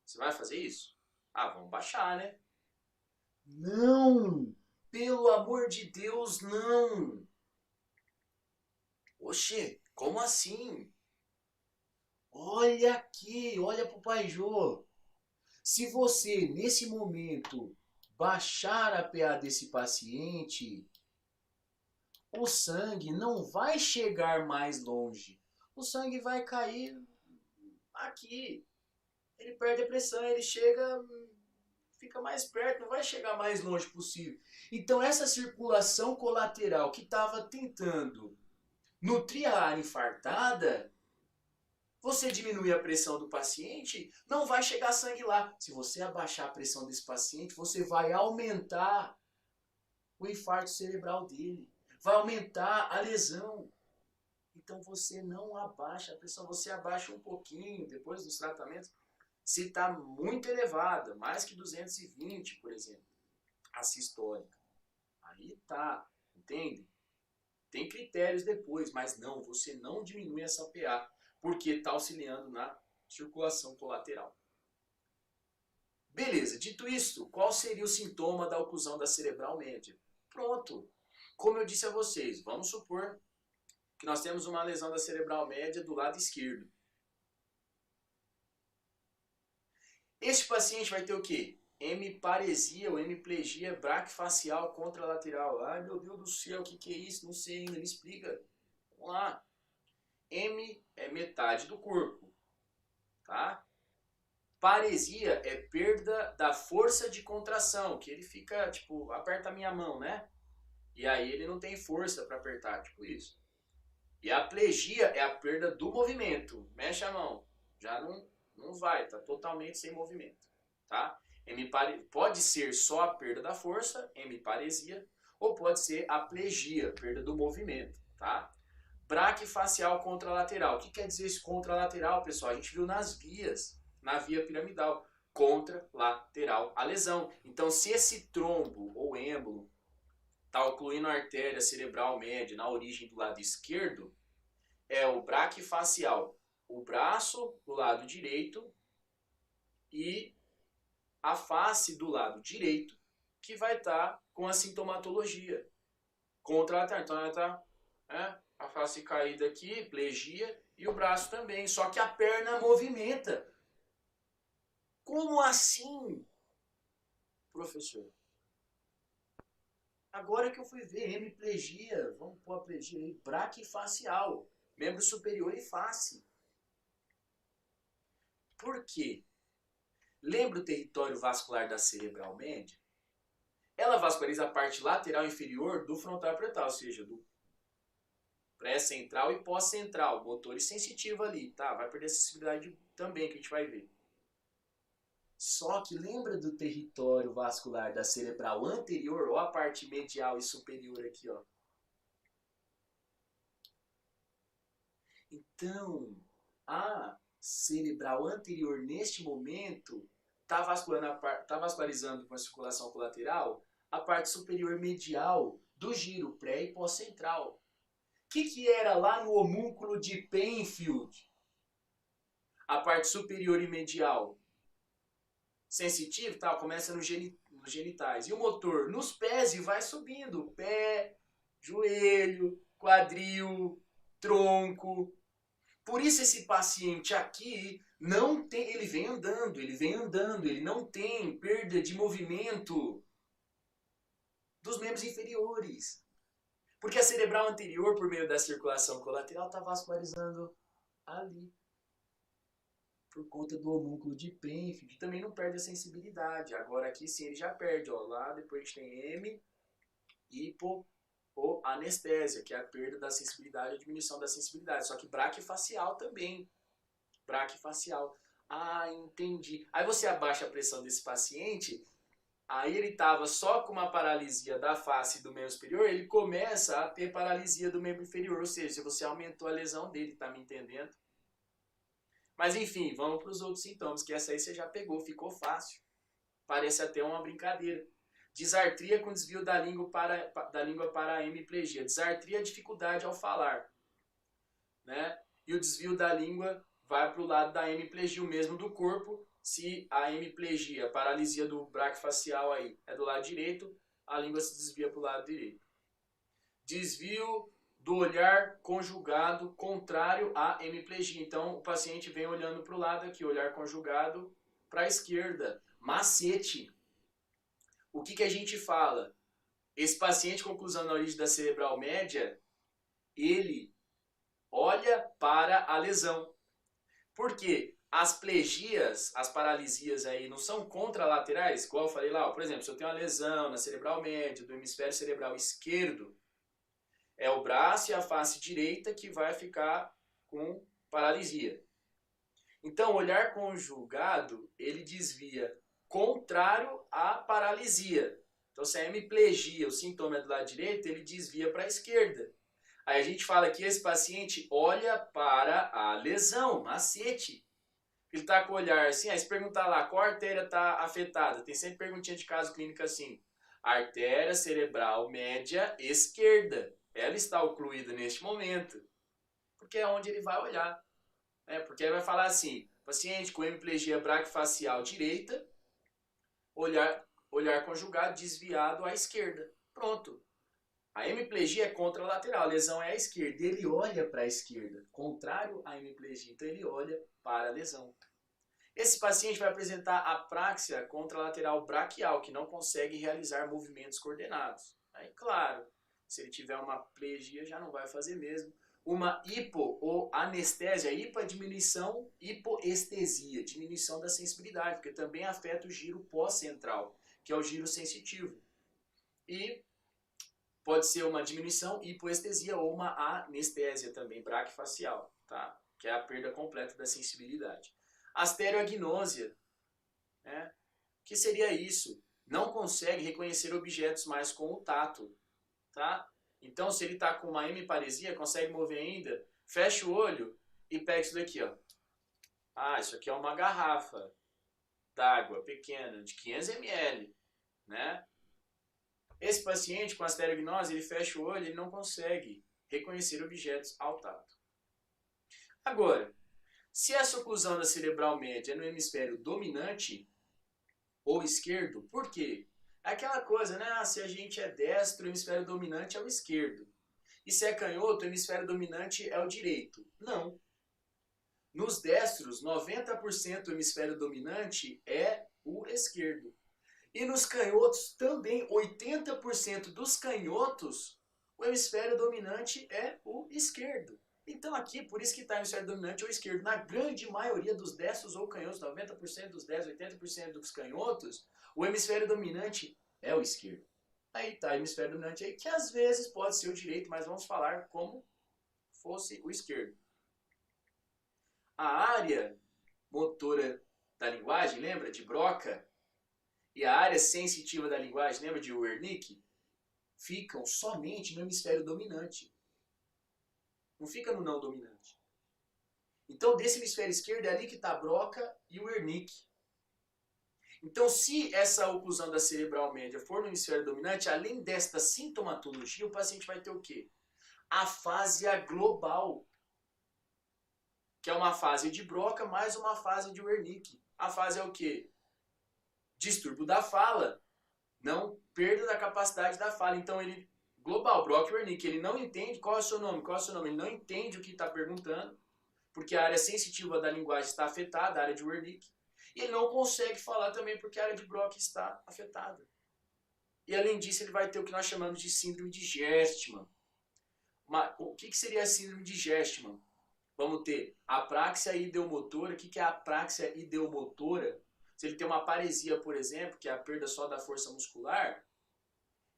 Speaker 1: Você vai fazer isso? Ah, vamos baixar, né? Não! Pelo amor de Deus, não! Oxê, como assim? Olha aqui, olha pro Pai Jô. Se você, nesse momento, baixar a PA desse paciente, o sangue não vai chegar mais longe. O sangue vai cair aqui. Ele perde a pressão, ele chega, fica mais perto, não vai chegar mais longe possível. Então essa circulação colateral que estava tentando nutrir a área infartada, você diminuir a pressão do paciente, não vai chegar sangue lá. Se você abaixar a pressão desse paciente, você vai aumentar o infarto cerebral dele. Vai aumentar a lesão. Então você não abaixa a pressão, você abaixa um pouquinho depois dos tratamentos. Se está muito elevada, mais que 220, por exemplo, a sistólica. Aí tá, entende? Tem critérios depois, mas não, você não diminui essa PA, porque está auxiliando na circulação colateral. Beleza, dito isso, qual seria o sintoma da oclusão da cerebral média? Pronto. Como eu disse a vocês, vamos supor que nós temos uma lesão da cerebral média do lado esquerdo. Este paciente vai ter o quê? Hemiparesia ou hemiplegia braquifacial contralateral. Ai meu Deus do céu, o que é isso? Não sei ainda, me explica. Vamos lá. Hemi é metade do corpo, tá? Paresia é perda da força de contração, que ele fica, tipo, aperta a minha mão, né? E aí ele não tem força para apertar, tipo isso. E a plegia é a perda do movimento. Mexe a mão, já não vai, tá totalmente sem movimento, tá? Pode ser só a perda da força, hemiparesia, ou pode ser a plegia, perda do movimento, tá? Braquifacial contralateral. O que quer dizer esse contralateral, pessoal? A gente viu nas vias, na via piramidal. Contralateral a lesão. Então, se esse trombo ou êmbolo está ocluindo a artéria cerebral média na origem do lado esquerdo, é o braquifacial, o braço do lado direito e a face do lado direito, que vai estar com a sintomatologia contralateral. Então, ela está a face caída aqui, plegia, e o braço também. Só que a perna movimenta. Como assim, professor? Agora que eu fui ver hemiplegia, vamos pôr a plegia aí, braquifacial. membro superior e face. Por quê? Lembra o território vascular da cerebral média? Ela vasculariza a parte lateral inferior do frontal pretal, ou seja, do pré-central e pós-central, motor e sensitivo ali, tá? Vai perder a sensibilidade também, que a gente vai ver. Só que lembra do território vascular da cerebral anterior, ou a parte medial e superior aqui, ó. Então, a cerebral anterior, neste momento, está vascularizando com a circulação colateral a parte superior medial do giro pré e pós-central. O que era lá no homúnculo de Penfield? A parte superior e medial. Sensitivo, tá, começa nos genitais. E o motor nos pés e vai subindo. Pé, joelho, quadril, tronco. Por isso esse paciente aqui não tem, ele vem andando, ele não tem perda de movimento dos membros inferiores. Porque a cerebral anterior, por meio da circulação colateral, está vascularizando ali. Por conta do homúnculo de Penfield, que também não perde a sensibilidade. Agora aqui sim ele já perde, ó. Lá depois a gente tem M, hipo ou anestésia, que é a perda da sensibilidade, a diminuição da sensibilidade. Só que braquifacial também. Braquifacial. Ah, entendi. Aí você abaixa a pressão desse paciente, aí ele estava só com uma paralisia da face do membro superior, ele começa a ter paralisia do membro inferior, ou seja, você aumentou a lesão dele, tá me entendendo? Mas enfim, vamos para os outros sintomas, que essa aí você já pegou, ficou fácil. Parece até uma brincadeira. Disartria com desvio da língua para a hemiplegia. Disartria é dificuldade ao falar, né? E o desvio da língua vai para o lado da hemiplegia, o mesmo do corpo. Se a hemiplegia, a paralisia do braquifacial aí, é do lado direito, a língua se desvia para o lado direito. Desvio do olhar conjugado contrário à hemiplegia. Então, o paciente vem olhando para o lado aqui, olhar conjugado para a esquerda. Macete. O que a gente fala? Esse paciente com oclusão na origem da cerebral média, ele olha para a lesão. Por quê? As plegias, as paralisias aí não são contralaterais, igual eu falei lá, ó, por exemplo, se eu tenho uma lesão na cerebral média, do hemisfério cerebral esquerdo, é o braço e a face direita que vai ficar com paralisia. Então, o olhar conjugado, ele desvia contrário à paralisia. Então, se a hemiplegia, o sintoma é do lado direito, ele desvia para a esquerda. Aí a gente fala que esse paciente olha para a lesão, macete. Ele está com o olhar assim, aí se perguntar lá, qual artéria está afetada? Tem sempre perguntinha de caso clínico assim. Artéria cerebral média esquerda. Ela está ocluída neste momento. Porque é onde ele vai olhar. Porque ele vai falar assim, paciente com hemiplegia braquifacial direita, olhar conjugado desviado à esquerda. Pronto. A hemiplegia é contralateral, a lesão é à esquerda. Ele olha para a esquerda, contrário à hemiplegia. Então ele olha para a lesão. Esse paciente vai apresentar apraxia contralateral braquial, que não consegue realizar movimentos coordenados. Aí, claro, se ele tiver uma plegia, já não vai fazer mesmo. Uma hipo ou anestésia, hipo é diminuição, hipoestesia, diminuição da sensibilidade, porque também afeta o giro pós-central, que é o giro sensitivo. E pode ser uma diminuição, hipoestesia ou uma anestésia também, braquifacial, tá? Que é a perda completa da sensibilidade. Astereoagnósia, né? Que seria isso? Não consegue reconhecer objetos mais com o tato, tá? Então, se ele está com uma hemiparesia, consegue mover ainda, fecha o olho e pega isso daqui, ó. Ah, isso aqui é uma garrafa d'água pequena, de 500 ml, né? Esse paciente com astereognose, ele fecha o olho e ele não consegue reconhecer objetos ao tato. Agora, se essa oclusão da cerebral média é no hemisfério dominante ou esquerdo, por quê? É aquela coisa, né? Se a gente é destro, o hemisfério dominante é o esquerdo. E se é canhoto, o hemisfério dominante é o direito. Não. Nos destros, 90% do hemisfério dominante é o esquerdo. E nos canhotos também, 80% dos canhotos, o hemisfério dominante é o esquerdo. Então aqui, por isso que está hemisfério dominante ou esquerdo. Na grande maioria dos destros ou canhotos, 90% dos destros, 80% dos canhotos, o hemisfério dominante é o esquerdo. Aí está o hemisfério dominante aí, que às vezes pode ser o direito, mas vamos falar como fosse o esquerdo. A área motora da linguagem, lembra? De Broca. E a área sensitiva da linguagem, lembra de Wernicke? Ficam somente no hemisfério dominante. Não fica no não dominante. Então, desse hemisfério esquerdo, é ali que está a Broca e o Wernicke. Então, se essa oclusão da cerebral média for no hemisfério dominante, além desta sintomatologia, o paciente vai ter o quê? Afasia global, que é uma fase de Broca mais uma fase de Wernicke. A fase é o quê? Distúrbio da fala, não perda da capacidade da fala. Então, ele, global, Broca e Wernicke, ele não entende qual é o seu nome, qual é o seu nome, ele não entende o que está perguntando, porque a área sensitiva da linguagem está afetada, a área de Wernicke, e ele não consegue falar também porque a área de Broca está afetada. E além disso, ele vai ter o que nós chamamos de síndrome de Gerstmann. O que seria a síndrome de Gerstmann? Vamos ter apraxia ideomotora. O que é a apraxia ideomotora? Se ele tem uma paresia, por exemplo, que é a perda só da força muscular,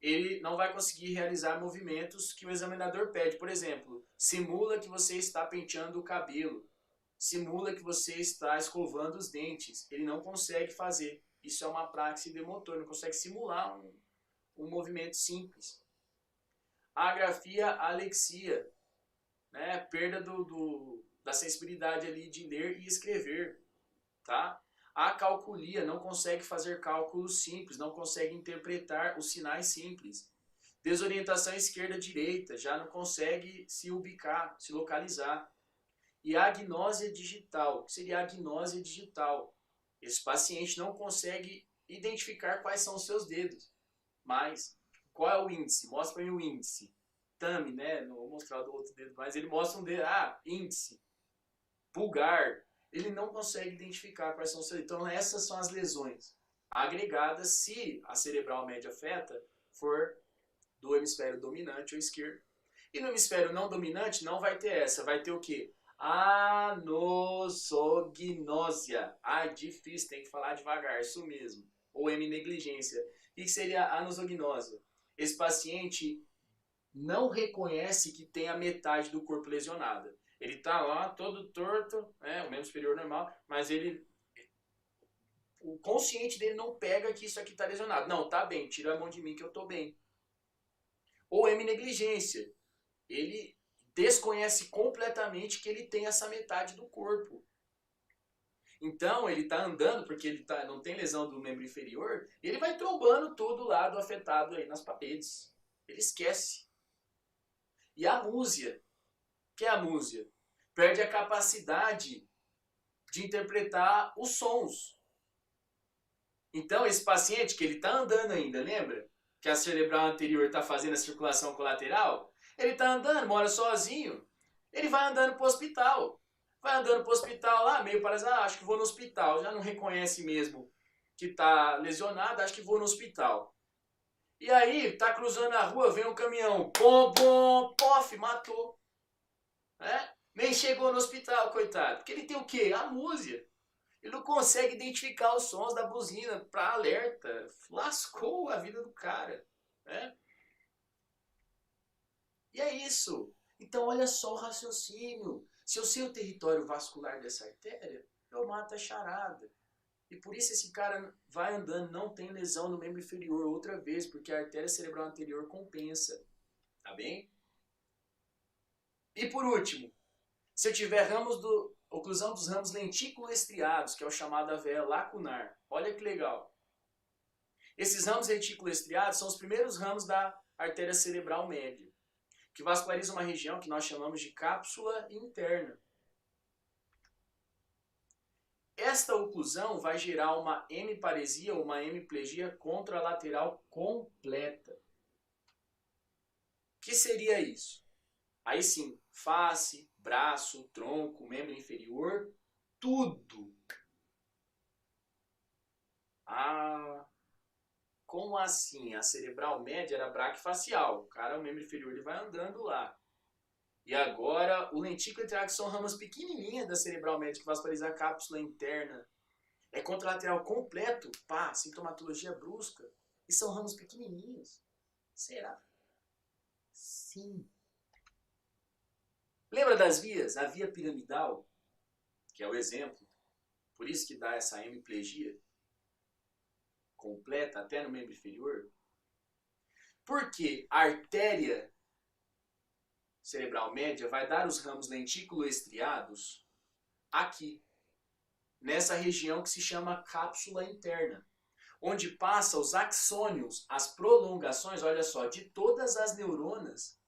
Speaker 1: ele não vai conseguir realizar movimentos que o examinador pede. Por exemplo, simula que você está penteando o cabelo. Simula que você está escovando os dentes. Ele não consegue fazer. Isso é uma apraxia ideomotora. Não consegue simular um movimento simples. Agrafia, alexia, né? Perda da sensibilidade ali de ler e escrever, tá? Acalculia, não consegue fazer cálculos simples, não consegue interpretar os sinais simples. Desorientação esquerda-direita, já não consegue se ubicar, se localizar. E agnósia digital, que seria a agnósia digital. Esse paciente não consegue identificar quais são os seus dedos, mas qual é o índice? Mostra para mim o índice. Thumb, né? Não vou mostrar do outro dedo, mas ele mostra um dedo. Ah, índice. Pulgar. Ele não consegue identificar quais são os seus. Então, essas são as lesões agregadas se a cerebral média afeta for do hemisfério dominante ou esquerdo. E no hemisfério não dominante não vai ter essa. Vai ter o quê? Anosognósia. Ah, difícil, tem que falar devagar, isso mesmo. Ou heminegligência. O que seria a anosognósia? Esse paciente não reconhece que tem a metade do corpo lesionada. Ele está lá todo torto, né, o membro superior normal, mas o consciente dele não pega que isso aqui está lesionado. Não, tá bem, tira a mão de mim que eu estou bem. Ou heminegligência. Ele desconhece completamente que ele tem essa metade do corpo. Então, ele está andando, porque ele não tem lesão do membro inferior, ele vai trombando todo o lado afetado aí nas paredes. Ele esquece. E a músia. O que é a músia? Perde a capacidade de interpretar os sons. Então, esse paciente que ele está andando ainda, lembra? Que a cerebral anterior está fazendo a circulação colateral? Ele está andando, mora sozinho. Ele vai andando para o hospital. Vai andando para o hospital lá, meio paralisado. Acho que vou no hospital. Já não reconhece mesmo que está lesionado, acho que vou no hospital. E aí, tá cruzando a rua, vem um caminhão. Bom, bom, pof, matou. Nem chegou no hospital, coitado. Porque ele tem o quê? A músia. Ele não consegue identificar os sons da buzina para alerta. Lascou a vida do cara. Né? E é isso. Então olha só o raciocínio. Se eu sei o território vascular dessa artéria, eu mato a charada. E por isso esse cara vai andando, não tem lesão no membro inferior outra vez, porque a artéria cerebral anterior compensa. Tá bem? E por último, se eu tiver oclusão dos ramos lentículo-estriados, que é o chamado AVE lacunar. Olha que legal. Esses ramos lentículo-estriados são os primeiros ramos da artéria cerebral média, que vasculariza uma região que nós chamamos de cápsula interna. Esta oclusão vai gerar uma hemiparesia ou uma hemiplegia contralateral completa. O que seria isso? Aí sim, face, braço, tronco, membro inferior, tudo. Ah, como assim? A cerebral média era braquifacial. O cara, o membro inferior, ele vai andando lá. E agora, o lentículo e triângulo são ramas pequenininhas da cerebral média que vasculariza a cápsula interna. É contralateral completo, pá, sintomatologia brusca. E são ramos pequenininhos. Será? Sim. Lembra das vias? A via piramidal, que é o exemplo. Por isso que dá essa hemiplegia completa até no membro inferior. Porque a artéria cerebral média vai dar os ramos lentículo-estriados aqui, nessa região que se chama cápsula interna, onde passa os axônios, as prolongações, olha só, de todas as neuronas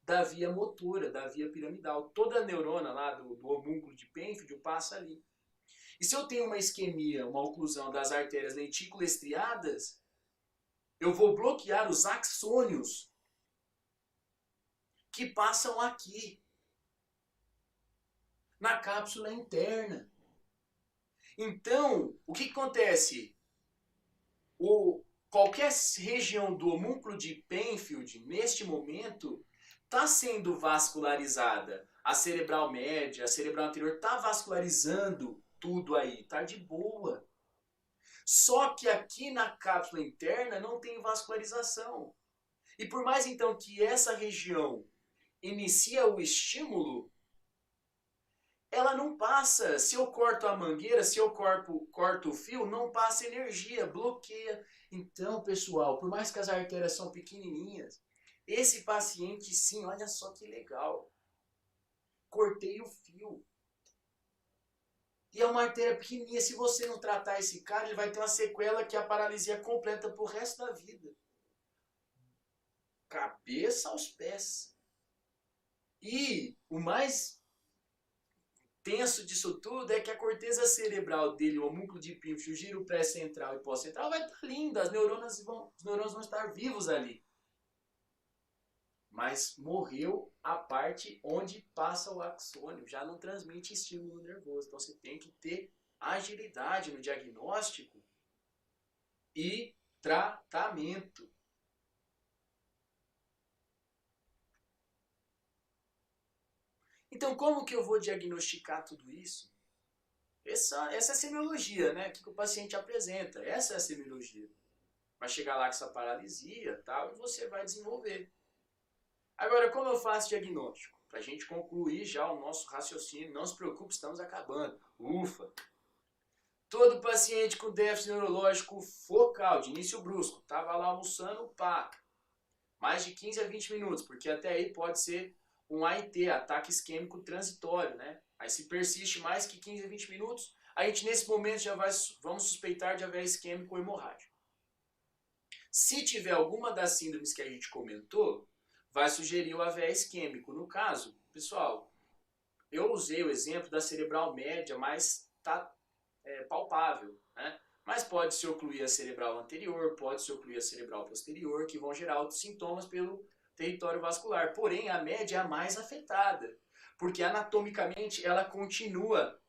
Speaker 1: da via motora, da via piramidal. Toda neurona lá do homúnculo de Penfield passa ali. E se eu tenho uma isquemia, uma oclusão das artérias lentículo-estriadas, eu vou bloquear os axônios que passam aqui, na cápsula interna. Então, o que acontece? Qualquer região do homúnculo de Penfield, neste momento, está sendo vascularizada. A cerebral média, a cerebral anterior, está vascularizando tudo aí, está de boa. Só que aqui na cápsula interna não tem vascularização. E por mais então que essa região inicia o estímulo, ela não passa. Se eu corto a mangueira, se eu corto o fio, não passa energia, bloqueia. Então, pessoal, por mais que as artérias são pequenininhas, esse paciente sim, olha só que legal. Cortei o fio. E é uma artéria pequenininha. Se você não tratar esse cara, ele vai ter uma sequela que é a paralisia completa pro resto da vida. Cabeça aos pés. E o mais tenso disso tudo é que a corteza cerebral dele, o homúnculo de Penfield, o giro pré-central e pós-central vai estar lindo, os neurônios vão estar vivos ali. Mas morreu a parte onde passa o axônio, já não transmite estímulo nervoso. Então você tem que ter agilidade no diagnóstico e tratamento. Então, como que eu vou diagnosticar tudo isso? Essa é a semiologia, né? O que o paciente apresenta. Essa é a semiologia. Vai chegar lá com essa paralisia tal, e você vai desenvolver. Agora, como eu faço diagnóstico? Para a gente concluir já o nosso raciocínio, não se preocupe, estamos acabando. Ufa! Todo paciente com déficit neurológico focal, de início brusco, estava lá almoçando, pá, mais de 15 a 20 minutos, porque até aí pode ser um AIT, ataque isquêmico transitório, né? Aí se persiste mais que 15 a 20 minutos, a gente nesse momento já vamos suspeitar de AVE isquêmico ou hemorrágico. Se tiver alguma das síndromes que a gente comentou, vai sugerir o AVE isquêmico. No caso, pessoal, eu usei o exemplo da cerebral média, mas está palpável, né? Mas pode se ocluir a cerebral anterior, pode se ocluir a cerebral posterior, que vão gerar outros sintomas pelo território vascular. Porém, a média é a mais afetada, porque anatomicamente ela continua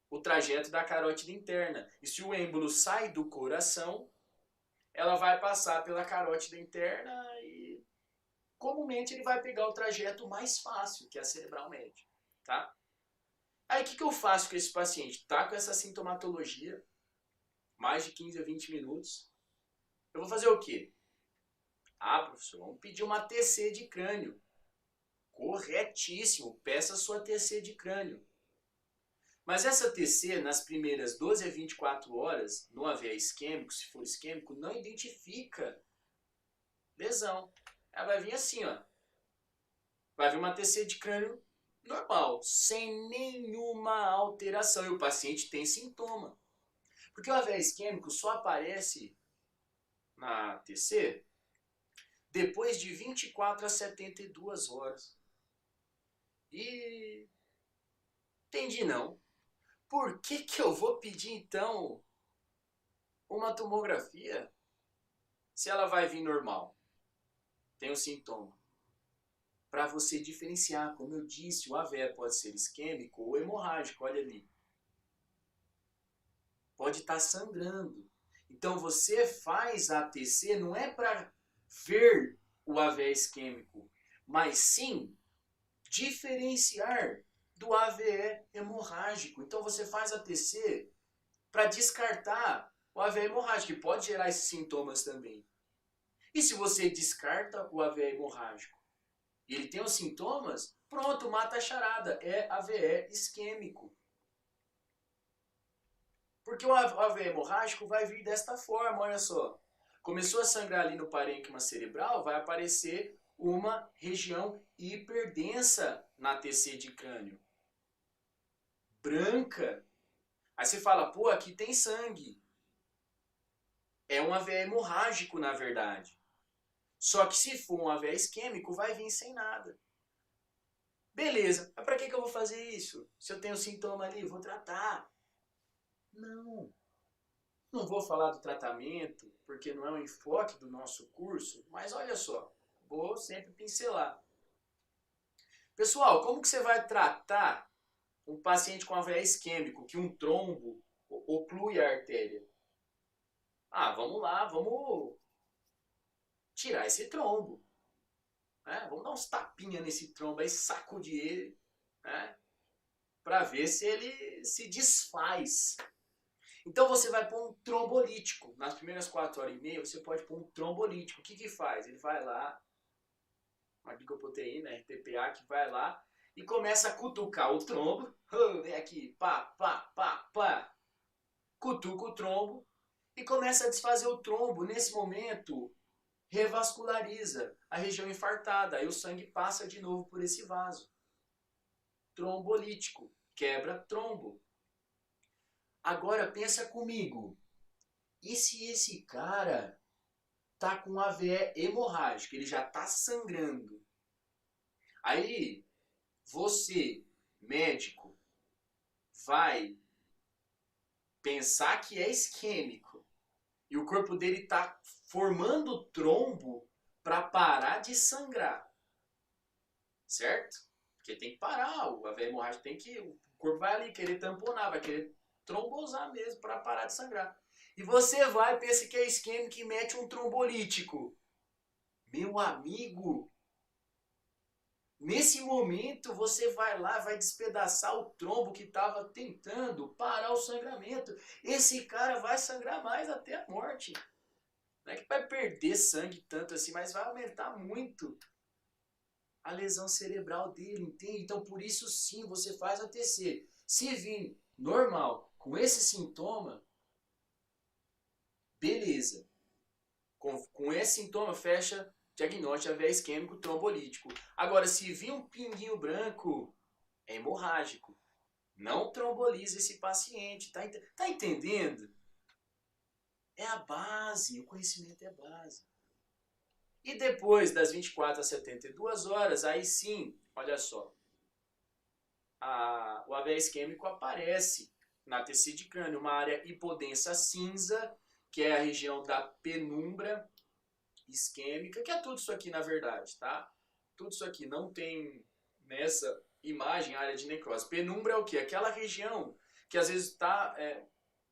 Speaker 1: o trajeto da carótida interna. E se o êmbolo sai do coração, ela vai passar pela carótida interna e comumente ele vai pegar o trajeto mais fácil, que é a cerebral média, tá? Aí o que eu faço com esse paciente? Tá com essa sintomatologia, mais de 15 a 20 minutos. Eu vou fazer o quê? Ah, professor, vamos pedir uma TC de crânio. Corretíssimo, peça sua TC de crânio. Mas essa TC, nas primeiras 12 a 24 horas, no AVE isquêmico, se for isquêmico, não identifica lesão. Ela vai vir assim, ó. Vai vir uma TC de crânio normal, sem nenhuma alteração. E o paciente tem sintoma. Porque o AVE isquêmico só aparece na TC depois de 24 a 72 horas. E entendi não. Por que eu vou pedir então uma tomografia se ela vai vir normal? Tem um sintoma. Para você diferenciar, como eu disse, o AVE pode ser isquêmico ou hemorrágico, olha ali. Pode estar sangrando. Então você faz a ATC não é para ver o AVE isquêmico, mas sim diferenciar do AVE hemorrágico. Então você faz a TC para descartar o AVE hemorrágico, que pode gerar esses sintomas também. E se você descarta o AVE hemorrágico e ele tem os sintomas, pronto, mata a charada, é AVE isquêmico. Porque o AVE hemorrágico vai vir desta forma, olha só. Começou a sangrar ali no parênquima cerebral, vai aparecer uma região hiperdensa na TC de crânio. Branca. Aí você fala, pô, aqui tem sangue. É um AVE hemorrágico, na verdade. Só que se for um AVE isquêmico, vai vir sem nada. Beleza, mas pra que eu vou fazer isso? Se eu tenho sintoma ali, eu vou tratar. Não. Não vou falar do tratamento, porque não é o enfoque do nosso curso, mas olha só, vou sempre pincelar. Pessoal, como que você vai tratar um paciente com AVE isquêmico, que um trombo oclui a artéria? Ah, vamos lá, vamos tirar esse trombo. Né? Vamos dar uns tapinhas nesse trombo aí, sacudir ele, né? Para ver se ele se desfaz. Então você vai pôr um trombolítico. Nas primeiras 4 horas e meia você pode pôr um trombolítico. O que que faz? Ele vai lá, uma glicoproteína, RTPA, que vai lá e começa a cutucar o trombo. Vem aqui, pá, pá, pá, pá. Cutuca o trombo e começa a desfazer o trombo. Nesse momento, revasculariza a região infartada. Aí o sangue passa de novo por esse vaso. Trombolítico, quebra trombo. Agora pensa comigo, e se esse cara tá com AVE hemorrágico, ele já tá sangrando? Aí você, médico, vai pensar que é isquêmico e o corpo dele tá formando trombo para parar de sangrar, certo? Porque tem que parar, o AVE hemorrágico tem que, o corpo vai ali querer tamponar, vai querer trombosar mesmo para parar de sangrar. E você vai e pensa que é isquêmico e mete um trombolítico. Meu amigo, nesse momento você vai lá, vai despedaçar o trombo que estava tentando parar o sangramento. Esse cara vai sangrar mais até a morte. Não é que vai perder sangue tanto assim, mas vai aumentar muito a lesão cerebral dele, entende? Então por isso sim você faz a TC. Se vir normal com esse sintoma, beleza. Com esse sintoma, fecha diagnóstico AVE isquêmico trombolítico. Agora, se vir um pinguinho branco, é hemorrágico. Não tromboliza esse paciente. Tá entendendo? É a base, o conhecimento é a base. E depois das 24 a 72 horas, aí sim, olha só, o AVE isquêmico aparece na TC de crânio, uma área hipodensa cinza, que é a região da penumbra isquêmica, que é tudo isso aqui na verdade, tá? Tudo isso aqui não tem nessa imagem área de necrose. Penumbra é o que? Aquela região que às vezes está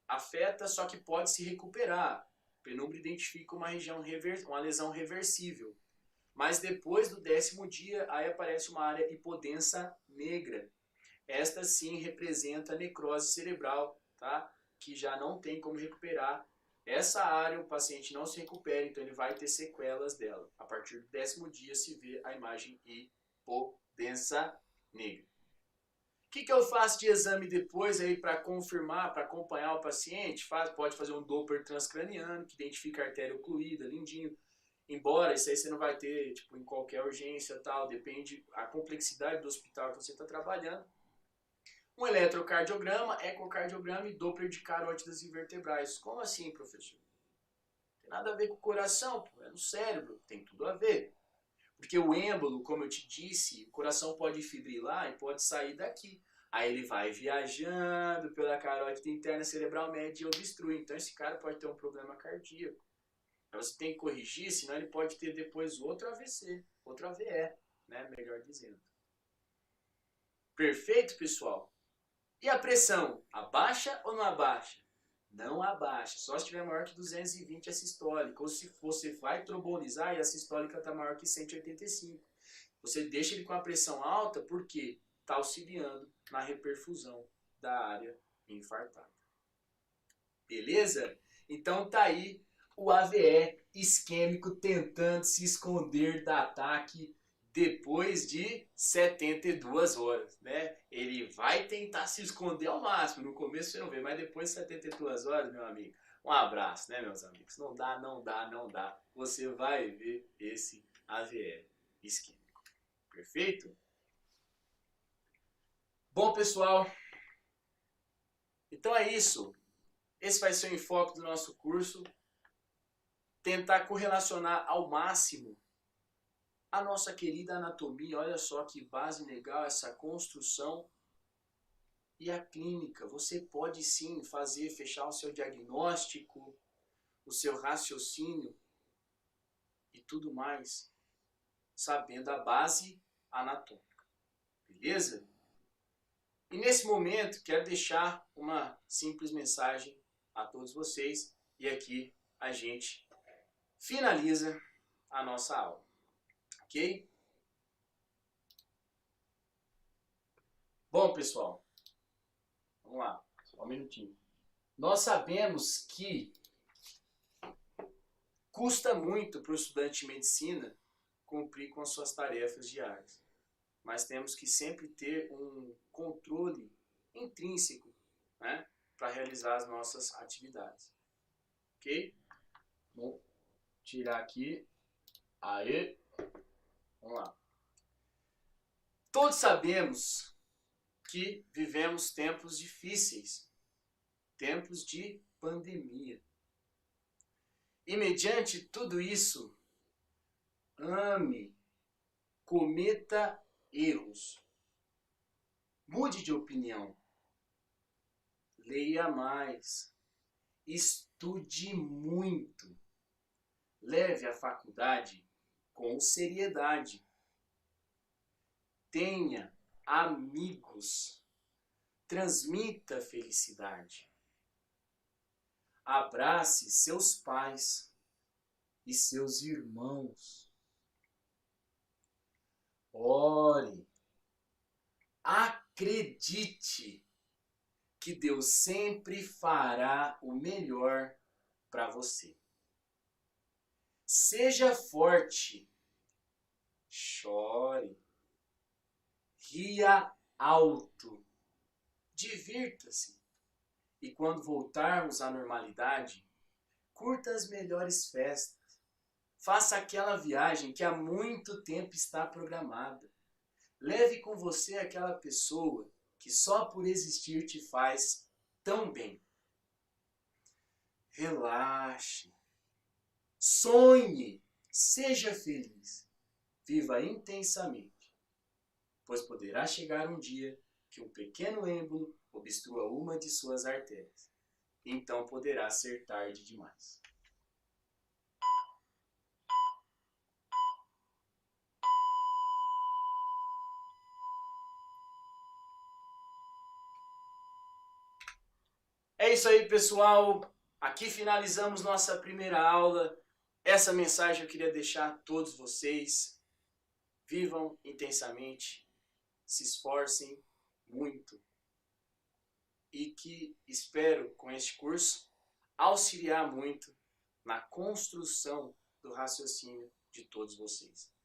Speaker 1: afeta, só que pode se recuperar. Penumbra identifica uma região uma lesão reversível. Mas depois do 10º dia, aí aparece uma área hipodensa negra. Esta sim representa necrose cerebral, tá? Que já não tem como recuperar. Essa área o paciente não se recupera, então ele vai ter sequelas dela. A partir do 10º dia se vê a imagem hipodensa negra. O que eu faço de exame depois aí para confirmar, para acompanhar o paciente? Pode fazer um Doppler transcraniano, que identifica a artéria ocluída, lindinho. Embora isso aí você não vai ter tipo, em qualquer urgência, tal, depende da complexidade do hospital que você está trabalhando. Um eletrocardiograma, ecocardiograma e Doppler de carótidas e vertebrais. Como assim, professor? Não tem nada a ver com o coração, pô, é no cérebro, tem tudo a ver. Porque o êmbolo, como eu te disse, o coração pode fibrilar e pode sair daqui. Aí ele vai viajando pela carótida interna cerebral média e obstrui. Então esse cara pode ter um problema cardíaco. Então você tem que corrigir, senão ele pode ter depois outro AVC, outro AVE, né? Melhor dizendo. Perfeito, pessoal? E a pressão, abaixa ou não abaixa? Não abaixa, só se estiver maior que 220 a sistólica, ou se você vai trombolizar e a sistólica está maior que 185. Você deixa ele com a pressão alta porque está auxiliando na reperfusão da área infartada. Beleza? Então tá aí o AVE isquêmico tentando se esconder do ataque depois de 72 horas, né? Ele vai tentar se esconder ao máximo. No começo você não vê, mas depois de 72 horas, meu amigo, um abraço, né, meus amigos? Não dá, não dá, não dá. Você vai ver esse AVE isquêmico. Perfeito? Bom, pessoal, então é isso. Esse vai ser o enfoque do nosso curso. Tentar correlacionar ao máximo a nossa querida anatomia. Olha só que base legal essa construção. E a clínica. Você pode sim fechar o seu diagnóstico, o seu raciocínio e tudo mais, sabendo a base anatômica. Beleza? E nesse momento, quero deixar uma simples mensagem a todos vocês. E aqui a gente finaliza a nossa aula. Ok? Bom, pessoal, vamos lá, só um minutinho. Nós sabemos que custa muito para o estudante de medicina cumprir com as suas tarefas diárias, mas temos que sempre ter um controle intrínseco, né, para realizar as nossas atividades. Ok? Vou tirar aqui. Aê! Vamos lá. Todos sabemos que vivemos tempos difíceis, tempos de pandemia. E mediante tudo isso, ame, cometa erros, mude de opinião, leia mais, estude muito, leve a faculdade com seriedade, tenha amigos, transmita felicidade. Abrace seus pais e seus irmãos. Ore. Acredite que Deus sempre fará o melhor para você. Seja forte. Chore. Ria alto. Divirta-se. E quando voltarmos à normalidade, curta as melhores festas. Faça aquela viagem que há muito tempo está programada. Leve com você aquela pessoa que só por existir te faz tão bem. Relaxe. Sonhe. Seja feliz. Viva intensamente. Pois poderá chegar um dia que um pequeno êmbolo obstrua uma de suas artérias. Então poderá ser tarde demais. É isso aí, pessoal. Aqui finalizamos nossa primeira aula. Essa mensagem eu queria deixar a todos vocês. Vivam intensamente, se esforcem muito. E que espero, com este curso, auxiliar muito na construção do raciocínio de todos vocês.